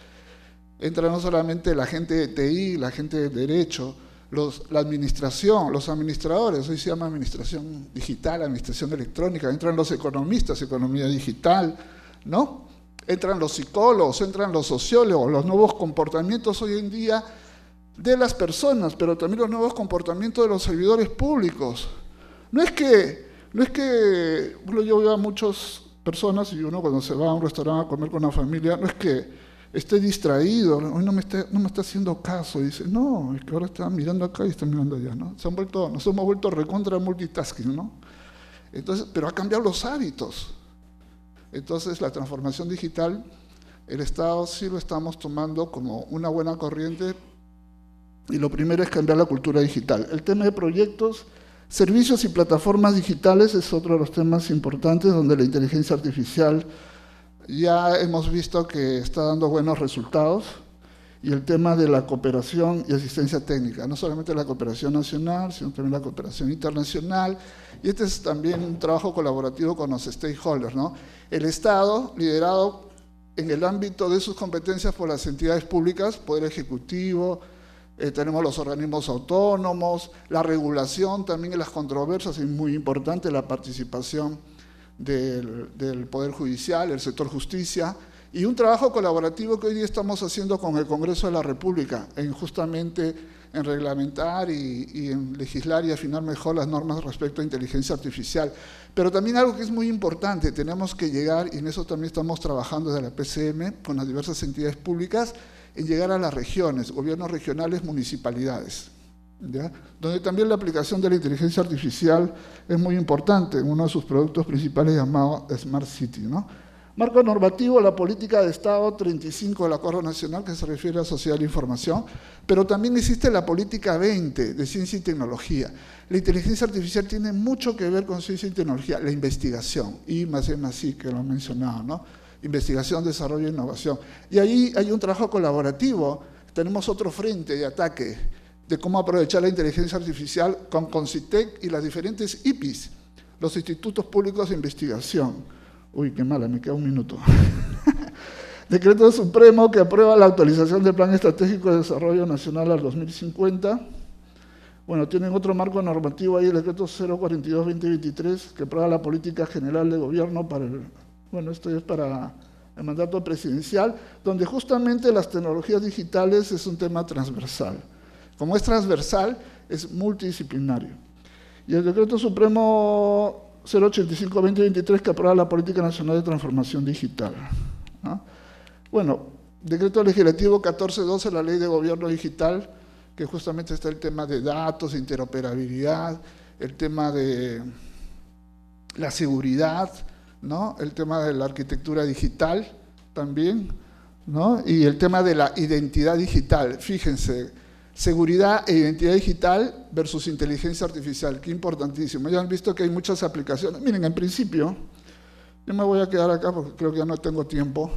Entra no solamente la gente de TI, la gente de Derecho, la administración, los administradores, hoy se llama administración digital, administración electrónica, entran los economistas, economía digital, ¿no? Entran los psicólogos, entran los sociólogos, los nuevos comportamientos hoy en día de las personas, pero también los nuevos comportamientos de los servidores públicos. No es que yo veo a muchas personas y uno cuando se va a un restaurante a comer con la familia, no es que esté distraído, hoy no me está haciendo caso, y dice, no, es que ahora está mirando acá y está mirando allá, ¿no? Nos hemos vuelto recontra multitasking, ¿no? Entonces, pero ha cambiado los hábitos. Entonces, la transformación digital, el Estado sí lo estamos tomando como una buena corriente, y lo primero es cambiar la cultura digital. El tema de proyectos, servicios y plataformas digitales es otro de los temas importantes donde la inteligencia artificial ya hemos visto que está dando buenos resultados, y el tema de la cooperación y asistencia técnica, no solamente la cooperación nacional, sino también la cooperación internacional, y este es también un trabajo colaborativo con los stakeholders, ¿no? El Estado, liderado en el ámbito de sus competencias por las entidades públicas, Poder Ejecutivo, tenemos los organismos autónomos, la regulación también en las controversias, es muy importante la participación del Poder Judicial, el sector justicia, y un trabajo colaborativo que hoy día estamos haciendo con el Congreso de la República, justamente en reglamentar y en legislar y afinar mejor las normas respecto a inteligencia artificial. Pero también algo que es muy importante, tenemos que llegar, y en eso también estamos trabajando desde la PCM, con las diversas entidades públicas, en llegar a las regiones, gobiernos regionales, municipalidades, ¿ya? Donde también la aplicación de la inteligencia artificial es muy importante, uno de sus productos principales llamado Smart City, ¿no? Marco normativo, la política de Estado 35 del Acuerdo Nacional, que se refiere a sociedad de la información, pero también existe la política 20 de ciencia y tecnología. La inteligencia artificial tiene mucho que ver con ciencia y tecnología, la investigación, I+D+I, que lo han mencionado, ¿no? Investigación, desarrollo e innovación. Y ahí hay un trabajo colaborativo, tenemos otro frente de ataque de cómo aprovechar la inteligencia artificial con CONCITEC y las diferentes IPIs, los institutos públicos de investigación. Uy, qué mala, me queda un minuto. Decreto Supremo que aprueba la actualización del Plan Estratégico de Desarrollo Nacional al 2050. Bueno, tienen otro marco normativo ahí, el decreto 042-2023, que aprueba la política general de gobierno para esto es para el mandato presidencial, donde justamente las tecnologías digitales es un tema transversal. Como es transversal, es multidisciplinario. Y el decreto supremo 085-2023, que aprueba la política nacional de transformación digital, ¿no? Bueno, decreto legislativo 1412, la ley de gobierno digital, que justamente está el tema de datos, interoperabilidad, el tema de la seguridad, ¿no? El tema de la arquitectura digital también, ¿no? Y el tema de la identidad digital. Fíjense, seguridad e identidad digital versus inteligencia artificial, qué importantísimo. Ya han visto que hay muchas aplicaciones. Miren, en principio, yo me voy a quedar acá porque creo que ya no tengo tiempo.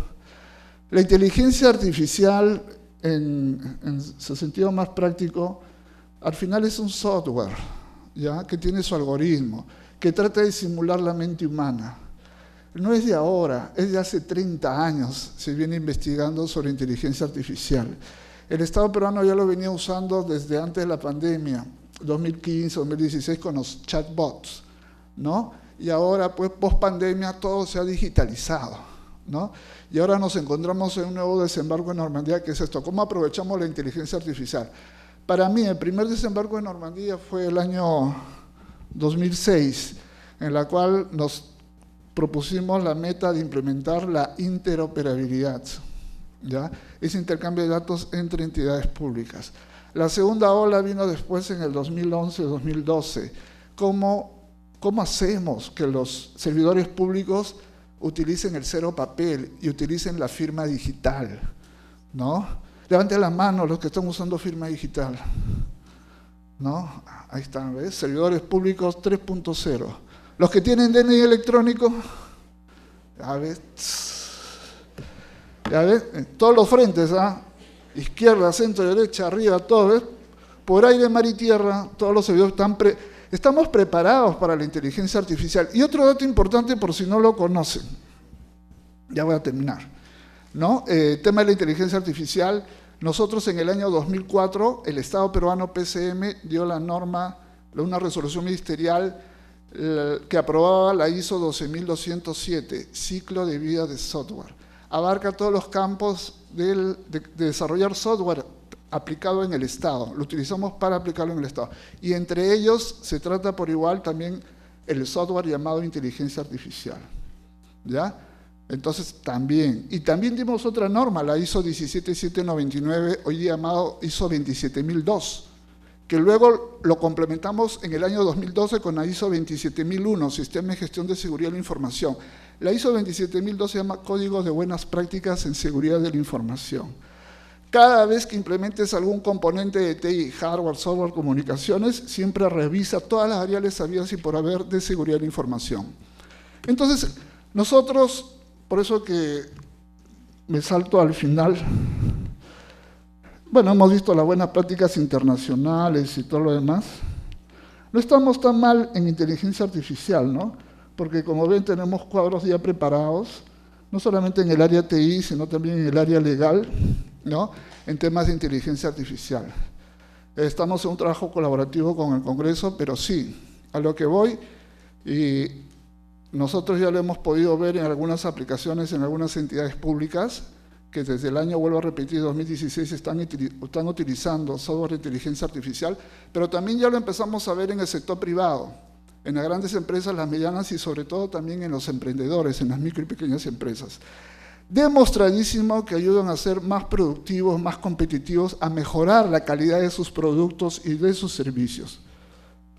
La inteligencia artificial, en su sentido más práctico, al final es un software, ¿ya? Que tiene su algoritmo, que trata de simular la mente humana. No es de ahora, es de hace 30 años se viene investigando sobre inteligencia artificial. El Estado peruano ya lo venía usando desde antes de la pandemia, 2015, 2016, con los chatbots, ¿no? Y ahora, pues, post pandemia, todo se ha digitalizado, ¿no? Y ahora nos encontramos en un nuevo desembarco en Normandía, que es esto: ¿cómo aprovechamos la inteligencia artificial? Para mí, el primer desembarco en Normandía fue el año 2006, en la cual nos propusimos la meta de implementar la interoperabilidad, ¿ya? Ese intercambio de datos entre entidades públicas. La segunda ola vino después en el 2011-2012. ¿Cómo hacemos que los servidores públicos utilicen el cero papel y utilicen la firma digital, ¿no? Levanten la mano los que están usando firma digital, ¿no? Ahí están, ¿ves? Servidores públicos 3.0. Los que tienen DNI electrónico, ya ves, todos los frentes, ¿ah? Izquierda, centro, derecha, arriba, todo, ¿ves? Por aire, mar y tierra, todos los servidores estamos preparados para la inteligencia artificial. Y otro dato importante, por si no lo conocen, ya voy a terminar, ¿no? Tema de la inteligencia artificial. Nosotros en el año 2004, el Estado peruano PCM dio la norma, una resolución ministerial que aprobaba la ISO 12207, ciclo de vida de software. Abarca todos los campos de desarrollar software aplicado en el Estado. Lo utilizamos para aplicarlo en el Estado. Y entre ellos se trata por igual también el software llamado inteligencia artificial, ¿ya? Entonces también. Y también dimos otra norma, la ISO 17799, hoy llamado ISO 27002, que luego lo complementamos en el año 2012 con la ISO 27001, Sistema de Gestión de Seguridad de la Información. La ISO 27002 se llama Código de Buenas Prácticas en Seguridad de la Información. Cada vez que implementes algún componente de TI, hardware, software, comunicaciones, siempre revisa todas las variables habidas y por haber de seguridad de la información. Entonces, nosotros, por eso que me salto al final, bueno, hemos visto las buenas prácticas internacionales y todo lo demás. No estamos tan mal en inteligencia artificial, ¿no? Porque como ven, tenemos cuadros ya preparados, no solamente en el área TI, sino también en el área legal, ¿no? En temas de inteligencia artificial. Estamos en un trabajo colaborativo con el Congreso, pero sí, a lo que voy, y nosotros ya lo hemos podido ver en algunas aplicaciones, en algunas entidades públicas, que desde el año, vuelvo a repetir, 2016 están utilizando software de inteligencia artificial, pero también ya lo empezamos a ver en el sector privado, en las grandes empresas, las medianas y sobre todo también en los emprendedores, en las micro y pequeñas empresas. Demostradísimo que ayudan a ser más productivos, más competitivos, a mejorar la calidad de sus productos y de sus servicios.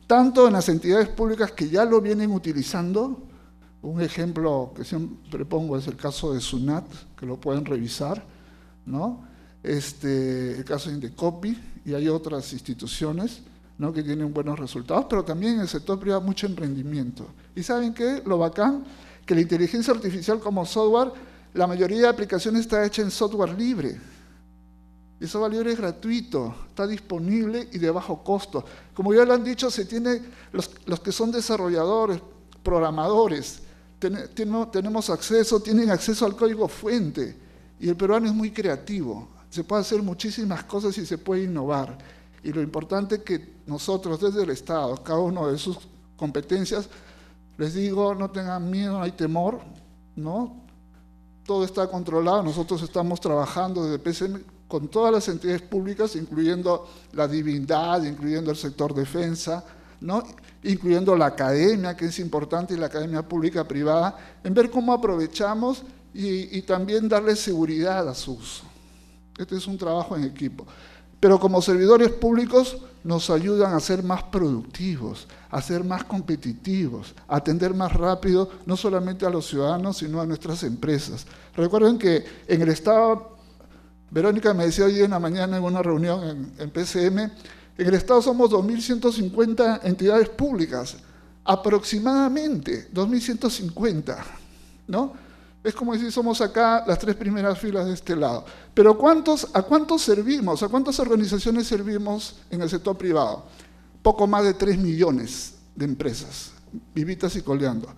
Tanto en las entidades públicas que ya lo vienen utilizando. Un ejemplo que siempre pongo es el caso de SUNAT, que lo pueden revisar, ¿no? El caso de Indecopi, y hay otras instituciones, ¿no? Que tienen buenos resultados, pero también en el sector privado mucho emprendimiento. ¿Y saben qué? Lo bacán, que la inteligencia artificial como software, la mayoría de aplicaciones está hecha en software libre. El software libre es gratuito, está disponible y de bajo costo. Como ya lo han dicho, se tiene los que son desarrolladores, programadores, tienen acceso al código fuente, y el peruano es muy creativo, se puede hacer muchísimas cosas y se puede innovar. Y lo importante es que nosotros desde el Estado, cada uno de sus competencias, les digo, no tengan miedo, no hay temor, ¿no? Todo está controlado, nosotros estamos trabajando desde PCM con todas las entidades públicas, incluyendo la divindad, incluyendo el sector defensa, ¿no? Incluyendo la academia, que es importante, y la academia pública privada, en ver cómo aprovechamos y también darle seguridad a su uso. Este es un trabajo en equipo. Pero como servidores públicos nos ayudan a ser más productivos, a ser más competitivos, a atender más rápido, no solamente a los ciudadanos, sino a nuestras empresas. Recuerden que en el Estado, Verónica me decía hoy en la mañana en una reunión en PCM, en el Estado somos 2.150 entidades públicas, aproximadamente 2.150, ¿no? Es como decir, somos acá las 3 primeras filas de este lado. Pero ¿a cuántos servimos? ¿A cuántas organizaciones servimos en el sector privado? Poco más de 3 millones de empresas, vivitas y coleando.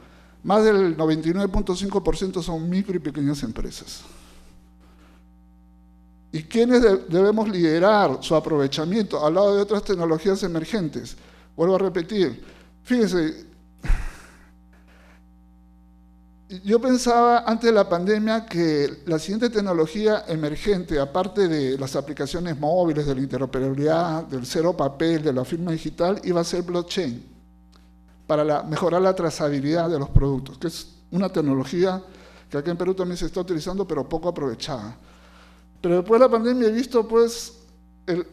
Más del 99.5% son micro y pequeñas empresas. ¿Y quiénes debemos liderar su aprovechamiento al lado de otras tecnologías emergentes? Vuelvo a repetir, fíjense, yo pensaba antes de la pandemia que la siguiente tecnología emergente, aparte de las aplicaciones móviles, de la interoperabilidad, del cero papel, de la firma digital, iba a ser blockchain, para mejorar la trazabilidad de los productos, que es una tecnología que aquí en Perú también se está utilizando, pero poco aprovechada. Pero después de la pandemia he visto, pues,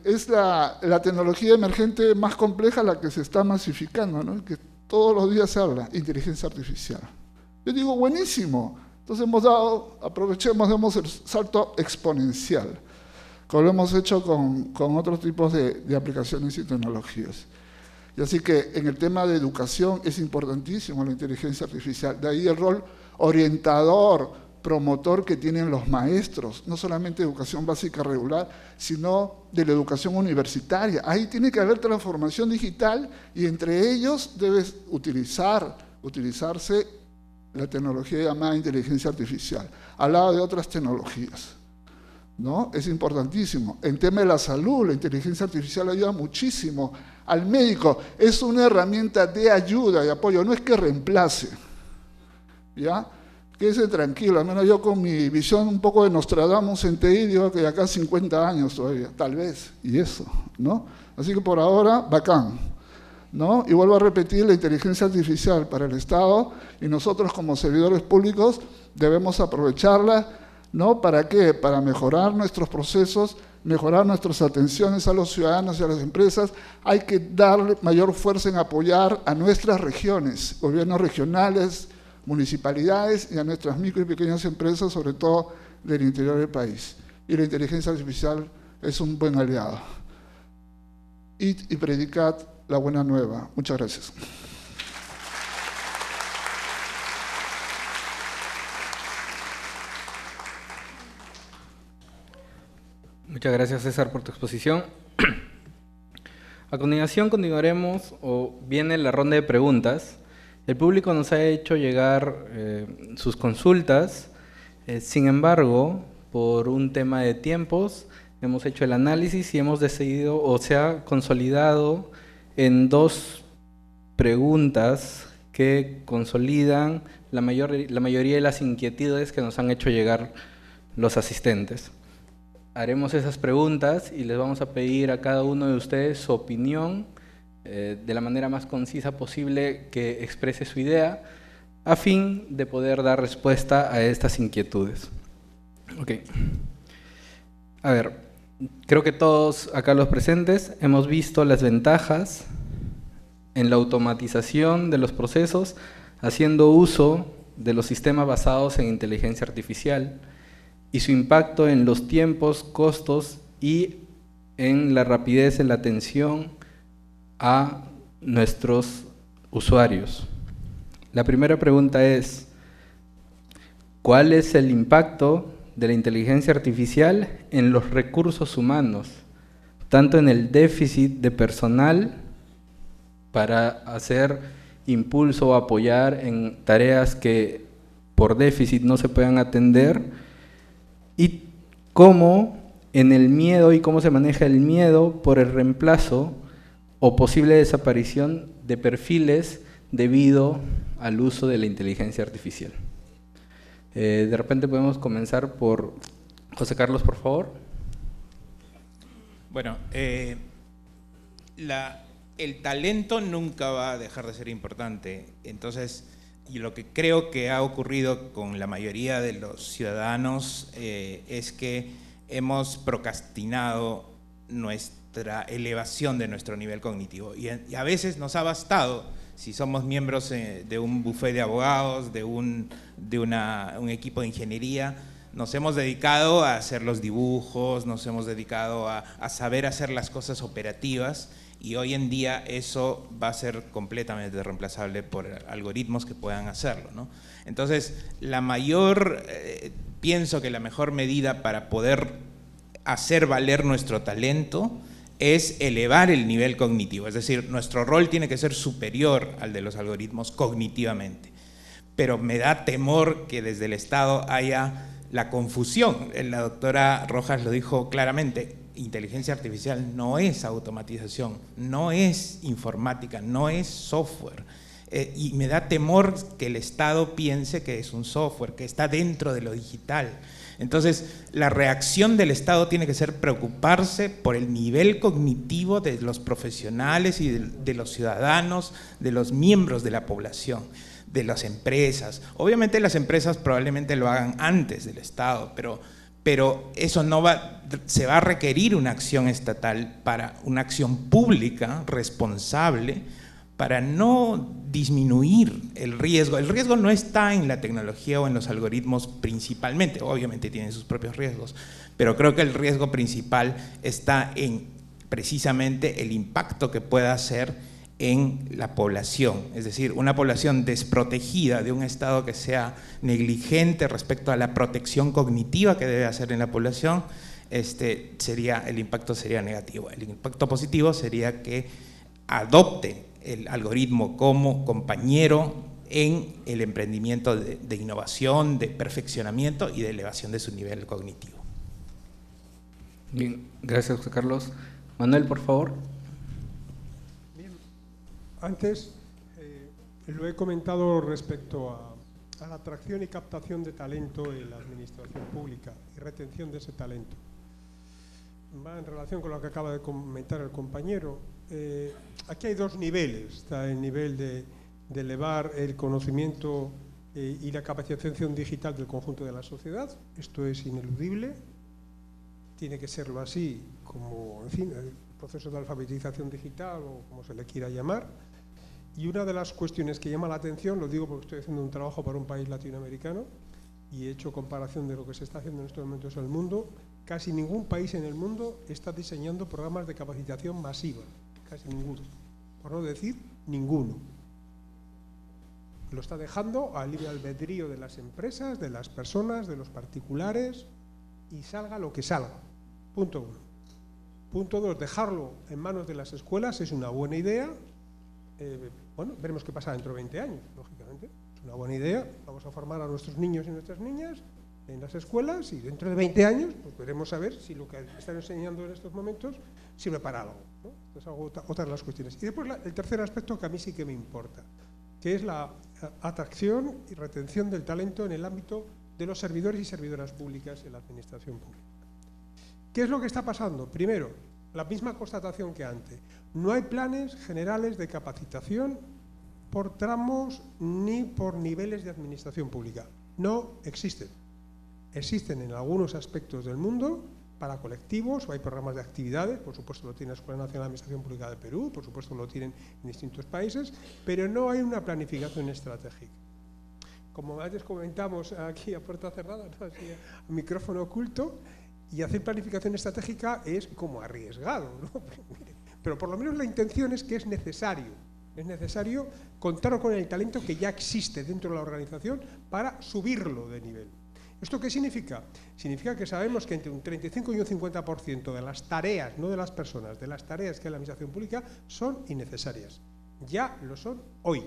es la tecnología emergente más compleja la que se está masificando, ¿no? Que todos los días se habla, inteligencia artificial. Yo digo, buenísimo. Entonces aprovechemos, demos el salto exponencial, como lo hemos hecho con otros tipos de aplicaciones y tecnologías. Y así que en el tema de educación es importantísimo la inteligencia artificial. De ahí el rol orientador, promotor que tienen los maestros, no solamente de educación básica regular, sino de la educación universitaria. Ahí tiene que haber transformación digital y entre ellos debe utilizarse la tecnología llamada inteligencia artificial, al lado de otras tecnologías, ¿no? Es importantísimo. En tema de la salud, la inteligencia artificial ayuda muchísimo al médico. Es una herramienta de ayuda, de apoyo, no es que reemplace, ¿ya? Quédese tranquilo, al menos yo con mi visión un poco de Nostradamus en TI, digo que de acá 50 años todavía, tal vez, y eso, ¿no? Así que por ahora, bacán, ¿no? Y vuelvo a repetir, la inteligencia artificial para el Estado y nosotros como servidores públicos debemos aprovecharla, ¿no? ¿Para qué? Para mejorar nuestros procesos, mejorar nuestras atenciones a los ciudadanos y a las empresas. Hay que darle mayor fuerza en apoyar a nuestras regiones, gobiernos regionales, municipalidades y a nuestras micro y pequeñas empresas, sobre todo del interior del país. Y la inteligencia artificial es un buen aliado. Y predicad la buena nueva. Muchas gracias. Muchas gracias, César, por tu exposición. A continuación continuaremos, o viene la ronda de preguntas. El público nos ha hecho llegar sus consultas. Sin embargo, por un tema de tiempos, hemos hecho el análisis y hemos decidido, o se ha consolidado en 2 preguntas que consolidan la mayoría de las inquietudes que nos han hecho llegar los asistentes. Haremos esas preguntas y les vamos a pedir a cada uno de ustedes su opinión de la manera más concisa posible, que exprese su idea a fin de poder dar respuesta a estas inquietudes. Ok. A ver. Creo que todos acá los presentes hemos visto las ventajas en la automatización de los procesos, haciendo uso de los sistemas basados en inteligencia artificial y su impacto en los tiempos, costos y en la rapidez en la atención a nuestros usuarios. La primera pregunta es, ¿cuál es el impacto de la inteligencia artificial en los recursos humanos, tanto en el déficit de personal para hacer impulso o apoyar en tareas que por déficit no se puedan atender, y cómo en el miedo y cómo se maneja el miedo por el reemplazo o posible desaparición de perfiles debido al uso de la inteligencia artificial. De repente podemos comenzar por José Carlos, por favor. Bueno, el talento nunca va a dejar de ser importante. Entonces, y lo que creo que ha ocurrido con la mayoría de los ciudadanos es que hemos procrastinado nuestra elevación de nuestro nivel cognitivo. Y a veces nos ha bastado, si somos miembros de un bufete de abogados, de un equipo de ingeniería, nos hemos dedicado a hacer los dibujos, nos hemos dedicado a saber hacer las cosas operativas, y hoy en día eso va a ser completamente reemplazable por algoritmos que puedan hacerlo, ¿no? Entonces, pienso que la mejor medida para poder hacer valer nuestro talento es elevar el nivel cognitivo, es decir, nuestro rol tiene que ser superior al de los algoritmos cognitivamente. Pero me da temor que desde el Estado haya la confusión. La doctora Rojas lo dijo claramente, inteligencia artificial no es automatización, no es informática, no es software. Y me da temor que el Estado piense que es un software, que está dentro de lo digital. Entonces, la reacción del Estado tiene que ser preocuparse por el nivel cognitivo de los profesionales y de los ciudadanos, de los miembros de la población, de las empresas. Obviamente las empresas probablemente lo hagan antes del Estado, pero eso se va a requerir una acción estatal, una acción pública responsable, para no disminuir el riesgo. El riesgo no está en la tecnología o en los algoritmos principalmente, obviamente tienen sus propios riesgos, pero creo que el riesgo principal está en precisamente el impacto que pueda hacer en la población, es decir, una población desprotegida de un Estado que sea negligente respecto a la protección cognitiva que debe hacer en la población, el impacto sería negativo. El impacto positivo sería que adopte el algoritmo como compañero en el emprendimiento de innovación, de perfeccionamiento y de elevación de su nivel cognitivo. Bien, gracias, José Carlos. Manuel, por favor. Bien, antes lo he comentado respecto a la atracción y captación de talento en la administración pública y retención de ese talento. Va en relación con lo que acaba de comentar el compañero. Aquí hay dos niveles. Está el nivel de elevar el conocimiento y la capacitación digital del conjunto de la sociedad. Esto es ineludible, tiene que serlo así, como, en fin, el proceso de alfabetización digital o como se le quiera llamar. Y una de las cuestiones que llama la atención, lo digo porque estoy haciendo un trabajo para un país latinoamericano y he hecho comparación de lo que se está haciendo en estos momentos en el mundo. Casi ningún país en el mundo está diseñando programas de capacitación masiva, casi ninguno, por no decir ninguno. Lo está dejando al libre albedrío de las empresas, de las personas, de los particulares, y salga lo que salga. Punto uno. Punto dos, dejarlo en manos de las escuelas es una buena idea. Bueno, veremos qué pasa dentro de 20 años, lógicamente. Es una buena idea. Vamos a formar a nuestros niños y nuestras niñas en las escuelas y dentro de 20 años pues veremos a ver si lo que están enseñando en estos momentos sirve para algo, ¿no? Es otra de las cuestiones. Y después el tercer aspecto que a mí sí que me importa, que es la atracción y retención del talento en el ámbito de los servidores y servidoras públicas en la administración pública. ¿Qué es lo que está pasando? Primero, la misma constatación que antes. No hay planes generales de capacitación por tramos ni por niveles de administración pública. No existen. Existen en algunos aspectos del mundo para colectivos, o hay programas de actividades, por supuesto lo tiene la Escuela Nacional de Administración Pública de Perú, por supuesto lo tienen en distintos países, pero no hay una planificación estratégica. Como antes comentamos aquí a puerta cerrada, ¿no? Así, a micrófono oculto, y hacer planificación estratégica es como arriesgado, ¿no? Pero por lo menos la intención es que es necesario contar con el talento que ya existe dentro de la organización para subirlo de nivel. ¿Esto qué significa? Significa que sabemos que entre un 35 y un 50% de las tareas, no de las personas, de las tareas que hay en la administración pública son innecesarias. Ya lo son hoy.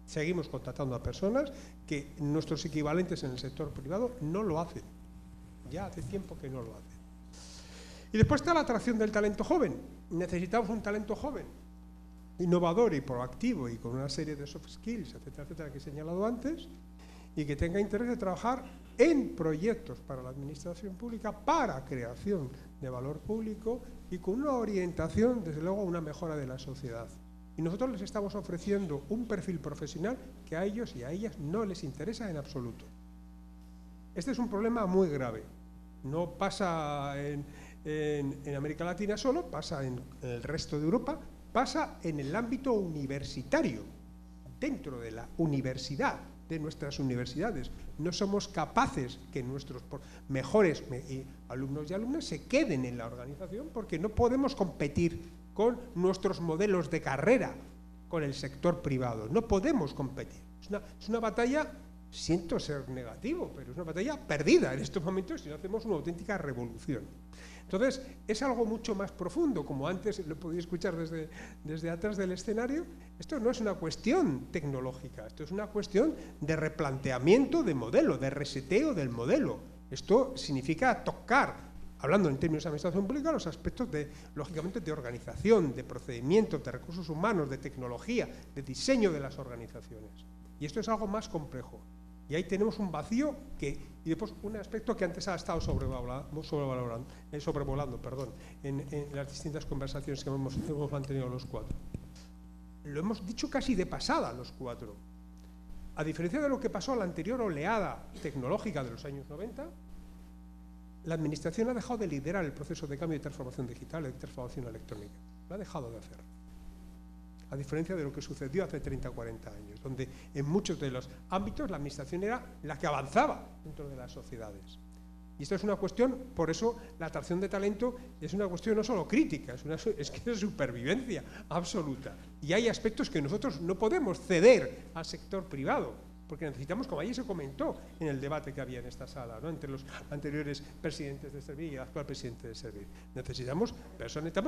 Seguimos contratando a personas que nuestros equivalentes en el sector privado no lo hacen. Ya hace tiempo que no lo hacen. Y después está la atracción del talento joven. Necesitamos un talento joven, innovador y proactivo y con una serie de soft skills, etcétera, etcétera, que he señalado antes, y que tenga interés de trabajar en proyectos para la administración pública, para creación de valor público y con una orientación, desde luego, a una mejora de la sociedad. Y nosotros les estamos ofreciendo un perfil profesional que a ellos y a ellas no les interesa en absoluto. Este es un problema muy grave. No pasa en América Latina solo, pasa en el resto de Europa, pasa en el ámbito universitario, dentro de la universidad, de nuestras universidades. No somos capaces que nuestros mejores alumnos y alumnas se queden en la organización porque no podemos competir con nuestros modelos de carrera, con el sector privado. No podemos competir. Es una batalla, siento ser negativo, pero es una batalla perdida en estos momentos si no hacemos una auténtica revolución. Entonces, es algo mucho más profundo, como antes lo podéis escuchar desde atrás del escenario. Esto no es una cuestión tecnológica, esto es una cuestión de replanteamiento de modelo, de reseteo del modelo. Esto significa tocar, hablando en términos de administración pública, los aspectos lógicamente, de organización, de procedimientos, de recursos humanos, de tecnología, de diseño de las organizaciones. Y esto es algo más complejo. Y ahí tenemos un vacío y después un aspecto que antes ha estado sobrevolando en las distintas conversaciones que hemos mantenido los cuatro. Lo hemos dicho casi de pasada los cuatro. A diferencia de lo que pasó a la anterior oleada tecnológica de los años 90, la administración ha dejado de liderar el proceso de cambio y transformación digital y de transformación electrónica. Lo ha dejado de hacer. A diferencia de lo que sucedió hace 30 o 40 años, donde en muchos de los ámbitos la administración era la que avanzaba dentro de las sociedades. Y esto es una cuestión, por eso la atracción de talento es una cuestión no solo crítica, es que es supervivencia absoluta. Y hay aspectos que nosotros no podemos ceder al sector privado, porque necesitamos, como ayer se comentó en el debate que había en esta sala, ¿no?, entre los anteriores presidentes de Servir y el actual presidente de Servir. Necesitamos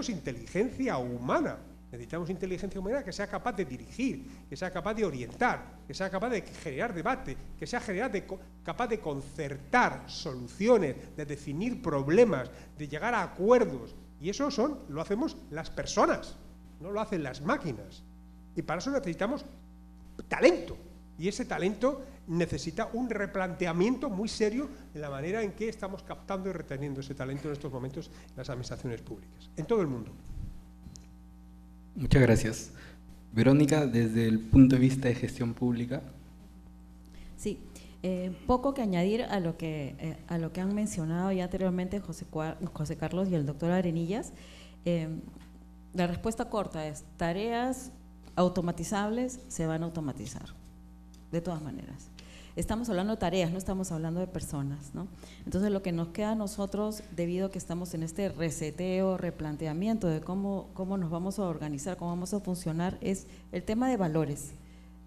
inteligencia humana. Necesitamos inteligencia humana que sea capaz de dirigir, que sea capaz de orientar, que sea capaz de generar debate, que sea capaz de concertar soluciones, de definir problemas, de llegar a acuerdos. Y eso lo hacemos las personas, no lo hacen las máquinas. Y para eso necesitamos talento. Y ese talento necesita un replanteamiento muy serio en la manera en que estamos captando y reteniendo ese talento en estos momentos en las administraciones públicas, en todo el mundo. Muchas gracias. Verónica, desde el punto de vista de gestión pública. Sí, poco que añadir a lo que han mencionado ya anteriormente José Carlos y el doctor Arenillas. La respuesta corta es: tareas automatizables se van a automatizar, de todas maneras. Estamos hablando de tareas, no estamos hablando de personas, ¿no? Entonces, lo que nos queda a nosotros, debido a que estamos en este reseteo, replanteamiento de cómo nos vamos a organizar, cómo vamos a funcionar, es el tema de valores.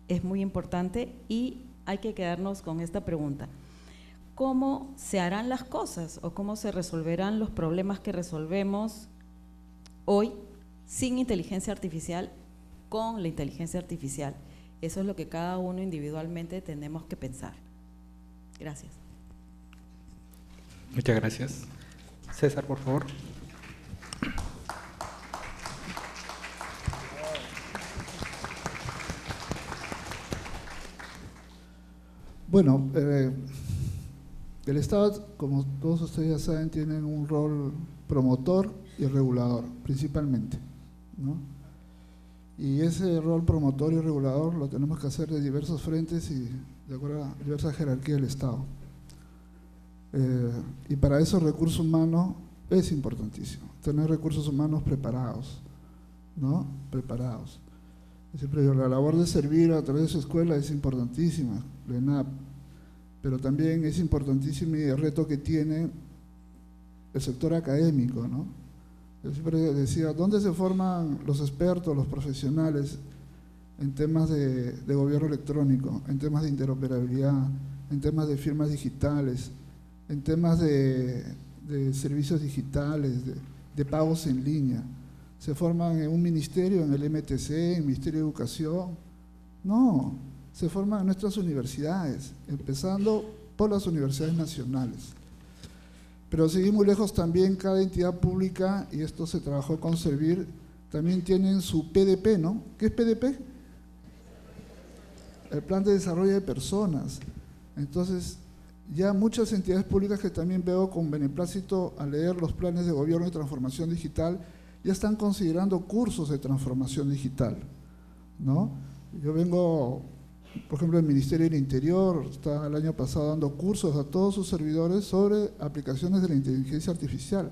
Es muy importante y hay que quedarnos con esta pregunta: ¿cómo se harán las cosas o cómo se resolverán los problemas que resolvemos hoy sin inteligencia artificial, con la inteligencia artificial? Eso es lo que cada uno individualmente tenemos que pensar. Gracias. Muchas gracias. César, por favor. Bueno, el Estado, como todos ustedes ya saben, tiene un rol promotor y regulador, principalmente, ¿no? Y ese rol promotor y regulador lo tenemos que hacer de diversos frentes y de acuerdo a diversas jerarquías del Estado. Y para eso el recurso humano es importantísimo, tener recursos humanos preparados, ¿no? Preparados. Siempre digo, la labor de Servir a través de su escuela es importantísima, la ENAP, pero también es importantísimo el reto que tiene el sector académico, ¿no? Yo siempre decía, ¿dónde se forman los expertos, los profesionales en temas de gobierno electrónico, en temas de interoperabilidad, en temas de firmas digitales, en temas de servicios digitales, de pagos en línea? ¿Se forman en un ministerio, en el MTC, en el Ministerio de Educación? No, se forman en nuestras universidades, empezando por las universidades nacionales. Pero seguir muy lejos también, cada entidad pública, y esto se trabajó con Servir, también tienen su PDP, ¿no? ¿Qué es PDP? El Plan de Desarrollo de Personas. Entonces, ya muchas entidades públicas que también veo con beneplácito a leer los planes de gobierno de transformación digital, ya están considerando cursos de transformación digital, ¿no? Yo vengo, por ejemplo, del Ministerio del Interior, está el año pasado dando cursos a todos sus servidores sobre aplicaciones de la inteligencia artificial,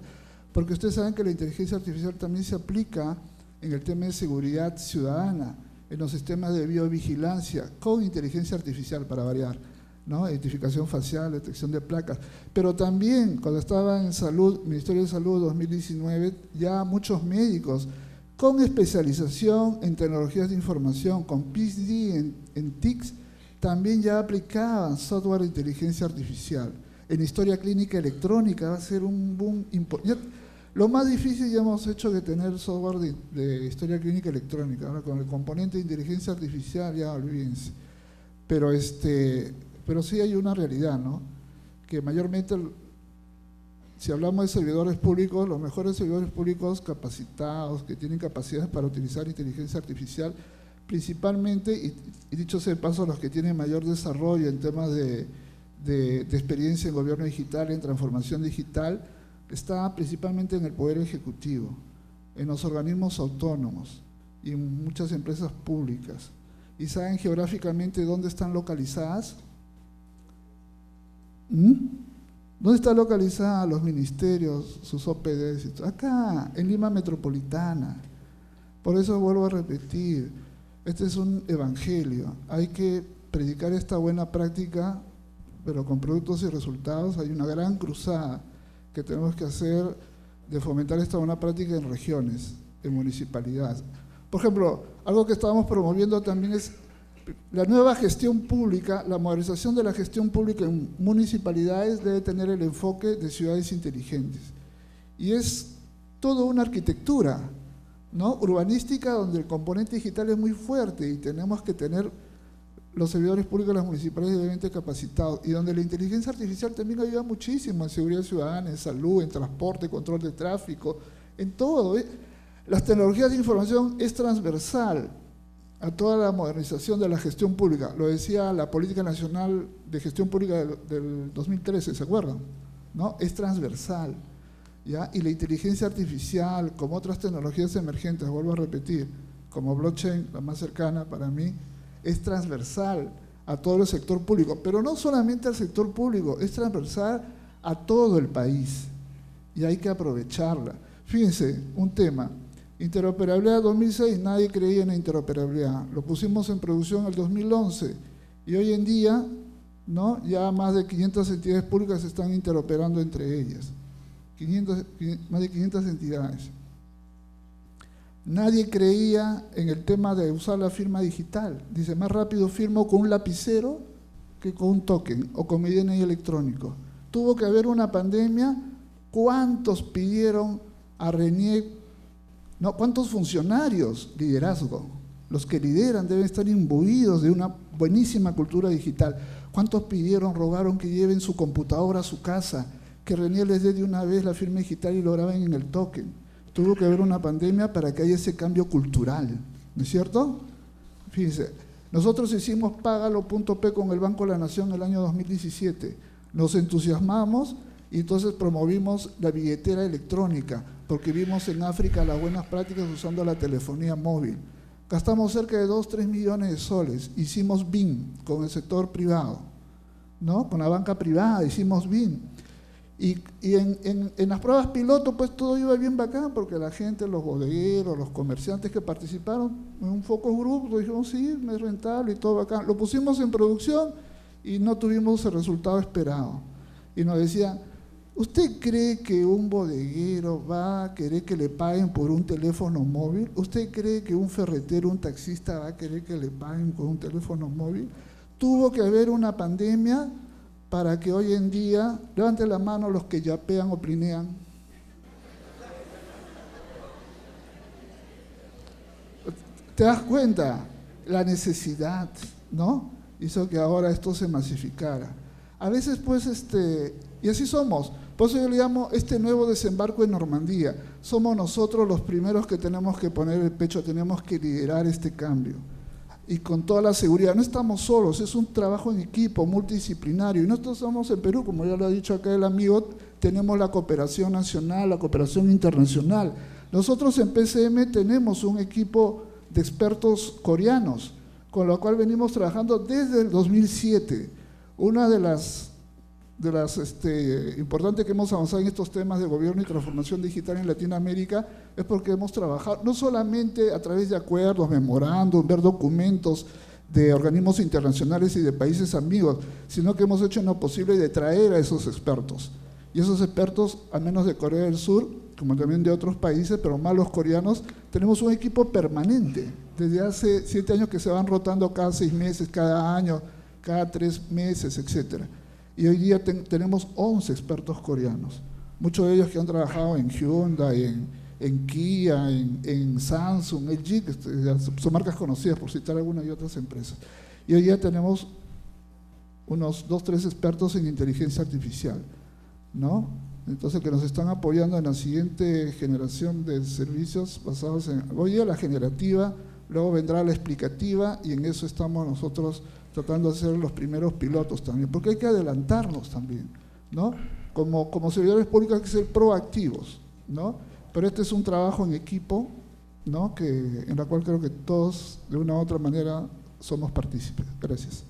porque ustedes saben que la inteligencia artificial también se aplica en el tema de seguridad ciudadana, en los sistemas de biovigilancia, con inteligencia artificial para variar, ¿no? Identificación facial, detección de placas, pero también cuando estaba en Salud, Ministerio de Salud 2019, ya muchos médicos con especialización en tecnologías de información, con PhD en TICs, también ya aplicaban software de inteligencia artificial. En historia clínica electrónica va a ser un boom importante. Lo más difícil ya hemos hecho que tener software de historia clínica electrónica. Ahora con el componente de inteligencia artificial ya olvídense. Pero sí hay una realidad, ¿no? Que mayormente, si hablamos de servidores públicos, los mejores servidores públicos capacitados, que tienen capacidades para utilizar inteligencia artificial, principalmente, y dicho sea de paso, los que tienen mayor desarrollo en temas de experiencia en gobierno digital, en transformación digital, está principalmente en el Poder Ejecutivo, en los organismos autónomos y en muchas empresas públicas. ¿Y saben geográficamente dónde están localizadas? ¿Dónde están localizados los ministerios, sus OPDs? Acá, en Lima Metropolitana. Por eso vuelvo a repetir, este es un evangelio. Hay que predicar esta buena práctica, pero con productos y resultados. Hay una gran cruzada que tenemos que hacer de fomentar esta buena práctica en regiones, en municipalidades. Por ejemplo, algo que estábamos promoviendo también es la nueva gestión pública, la modernización de la gestión pública en municipalidades debe tener el enfoque de ciudades inteligentes. Y es toda una arquitectura, ¿no? Urbanística, donde el componente digital es muy fuerte y tenemos que tener los servidores públicos de las municipalidades debidamente capacitados, y donde la inteligencia artificial también ayuda muchísimo en seguridad ciudadana, en salud, en transporte, control de tráfico, en todo. Las tecnologías de información es transversal a toda la modernización de la gestión pública. Lo decía la Política Nacional de Gestión Pública del 2013, ¿se acuerdan? ¿No? Es transversal, ¿ya? Y la inteligencia artificial, como otras tecnologías emergentes, vuelvo a repetir, como blockchain, la más cercana para mí, es transversal a todo el sector público, pero no solamente al sector público, es transversal a todo el país y hay que aprovecharla. Fíjense, un tema, interoperabilidad 2006, nadie creía en la interoperabilidad, lo pusimos en producción en el 2011 y hoy en día, ¿no? Ya más de 500 entidades públicas se están interoperando entre ellas, más de 500 entidades. Nadie creía en el tema de usar la firma digital. Dice, más rápido firmo con un lapicero que con un token o con mi DNI electrónico. Tuvo que haber una pandemia. ¿Cuántos pidieron a RENIEC? No, ¿cuántos funcionarios? Liderazgo. Los que lideran deben estar imbuidos de una buenísima cultura digital. ¿Cuántos pidieron, rogaron que lleven su computadora a su casa, que RENIEC les dé de una vez la firma digital y lo graben en el token? Tuvo que haber una pandemia para que haya ese cambio cultural, ¿no es cierto? Fíjense, nosotros hicimos Págalo.p con el Banco de la Nación en el año 2017. Nos entusiasmamos y entonces promovimos la billetera electrónica, porque vimos en África las buenas prácticas usando la telefonía móvil. Gastamos cerca de 2-3 millones de soles, hicimos BIM con el sector privado, ¿no? Con la banca privada hicimos BIM. Y en las pruebas piloto pues todo iba bien bacán, porque la gente, los bodegueros, los comerciantes que participaron en un focus group, dijeron sí, es rentable y todo bacán. Lo pusimos en producción y no tuvimos el resultado esperado. Y nos decían, ¿usted cree que un bodeguero va a querer que le paguen por un teléfono móvil? ¿Usted cree que un ferretero, un taxista va a querer que le paguen por un teléfono móvil? Tuvo que haber una pandemia para que hoy en día, levanten la mano los que yapean o plinean. ¿Te das cuenta? La necesidad, ¿no? Hizo que ahora esto se masificara. A veces, pues, y así somos. Por eso yo le llamo este nuevo desembarco en Normandía. Somos nosotros los primeros que tenemos que poner el pecho, tenemos que liderar este cambio. Y con toda la seguridad, no estamos solos, es un trabajo en equipo, multidisciplinario. Y nosotros somos en Perú, como ya lo ha dicho acá el amigo, tenemos la cooperación nacional, la cooperación internacional. Nosotros en PCM tenemos un equipo de expertos coreanos, con lo cual venimos trabajando desde el 2007. Una de las importantes que hemos avanzado en estos temas de gobierno y transformación digital en Latinoamérica es porque hemos trabajado no solamente a través de acuerdos, memorándum, ver documentos de organismos internacionales y de países amigos, sino que hemos hecho lo posible de traer a esos expertos. Y esos expertos, al menos de Corea del Sur, como también de otros países, pero más los coreanos, tenemos un equipo permanente. Desde hace 7 años que se van rotando cada 6 meses, cada año, cada 3 meses, etcétera. Y hoy día tenemos 11 expertos coreanos, muchos de ellos que han trabajado en Hyundai, en Kia, en Samsung, LG, son marcas conocidas por citar algunas y otras empresas. Y hoy día tenemos unos 2 o 3 expertos en inteligencia artificial, ¿no? Entonces, que nos están apoyando en la siguiente generación de servicios basados en, hoy día la generativa, luego vendrá la explicativa, y en eso estamos nosotros tratando de ser los primeros pilotos también, porque hay que adelantarnos también, ¿no? Como servidores públicos hay que ser proactivos, ¿no? Pero este es un trabajo en equipo, ¿no? En la cual creo que todos, de una u otra manera, somos partícipes. Gracias.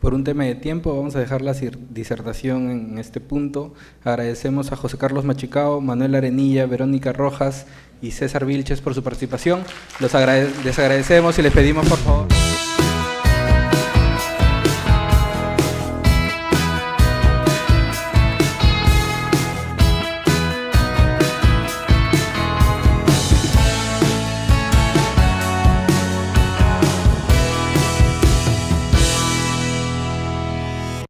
Por un tema de tiempo vamos a dejar la disertación en este punto. Agradecemos a José Carlos Machicao, Manuel Arenilla, Verónica Rojas y César Vilches por su participación. Les agradecemos y les pedimos por favor...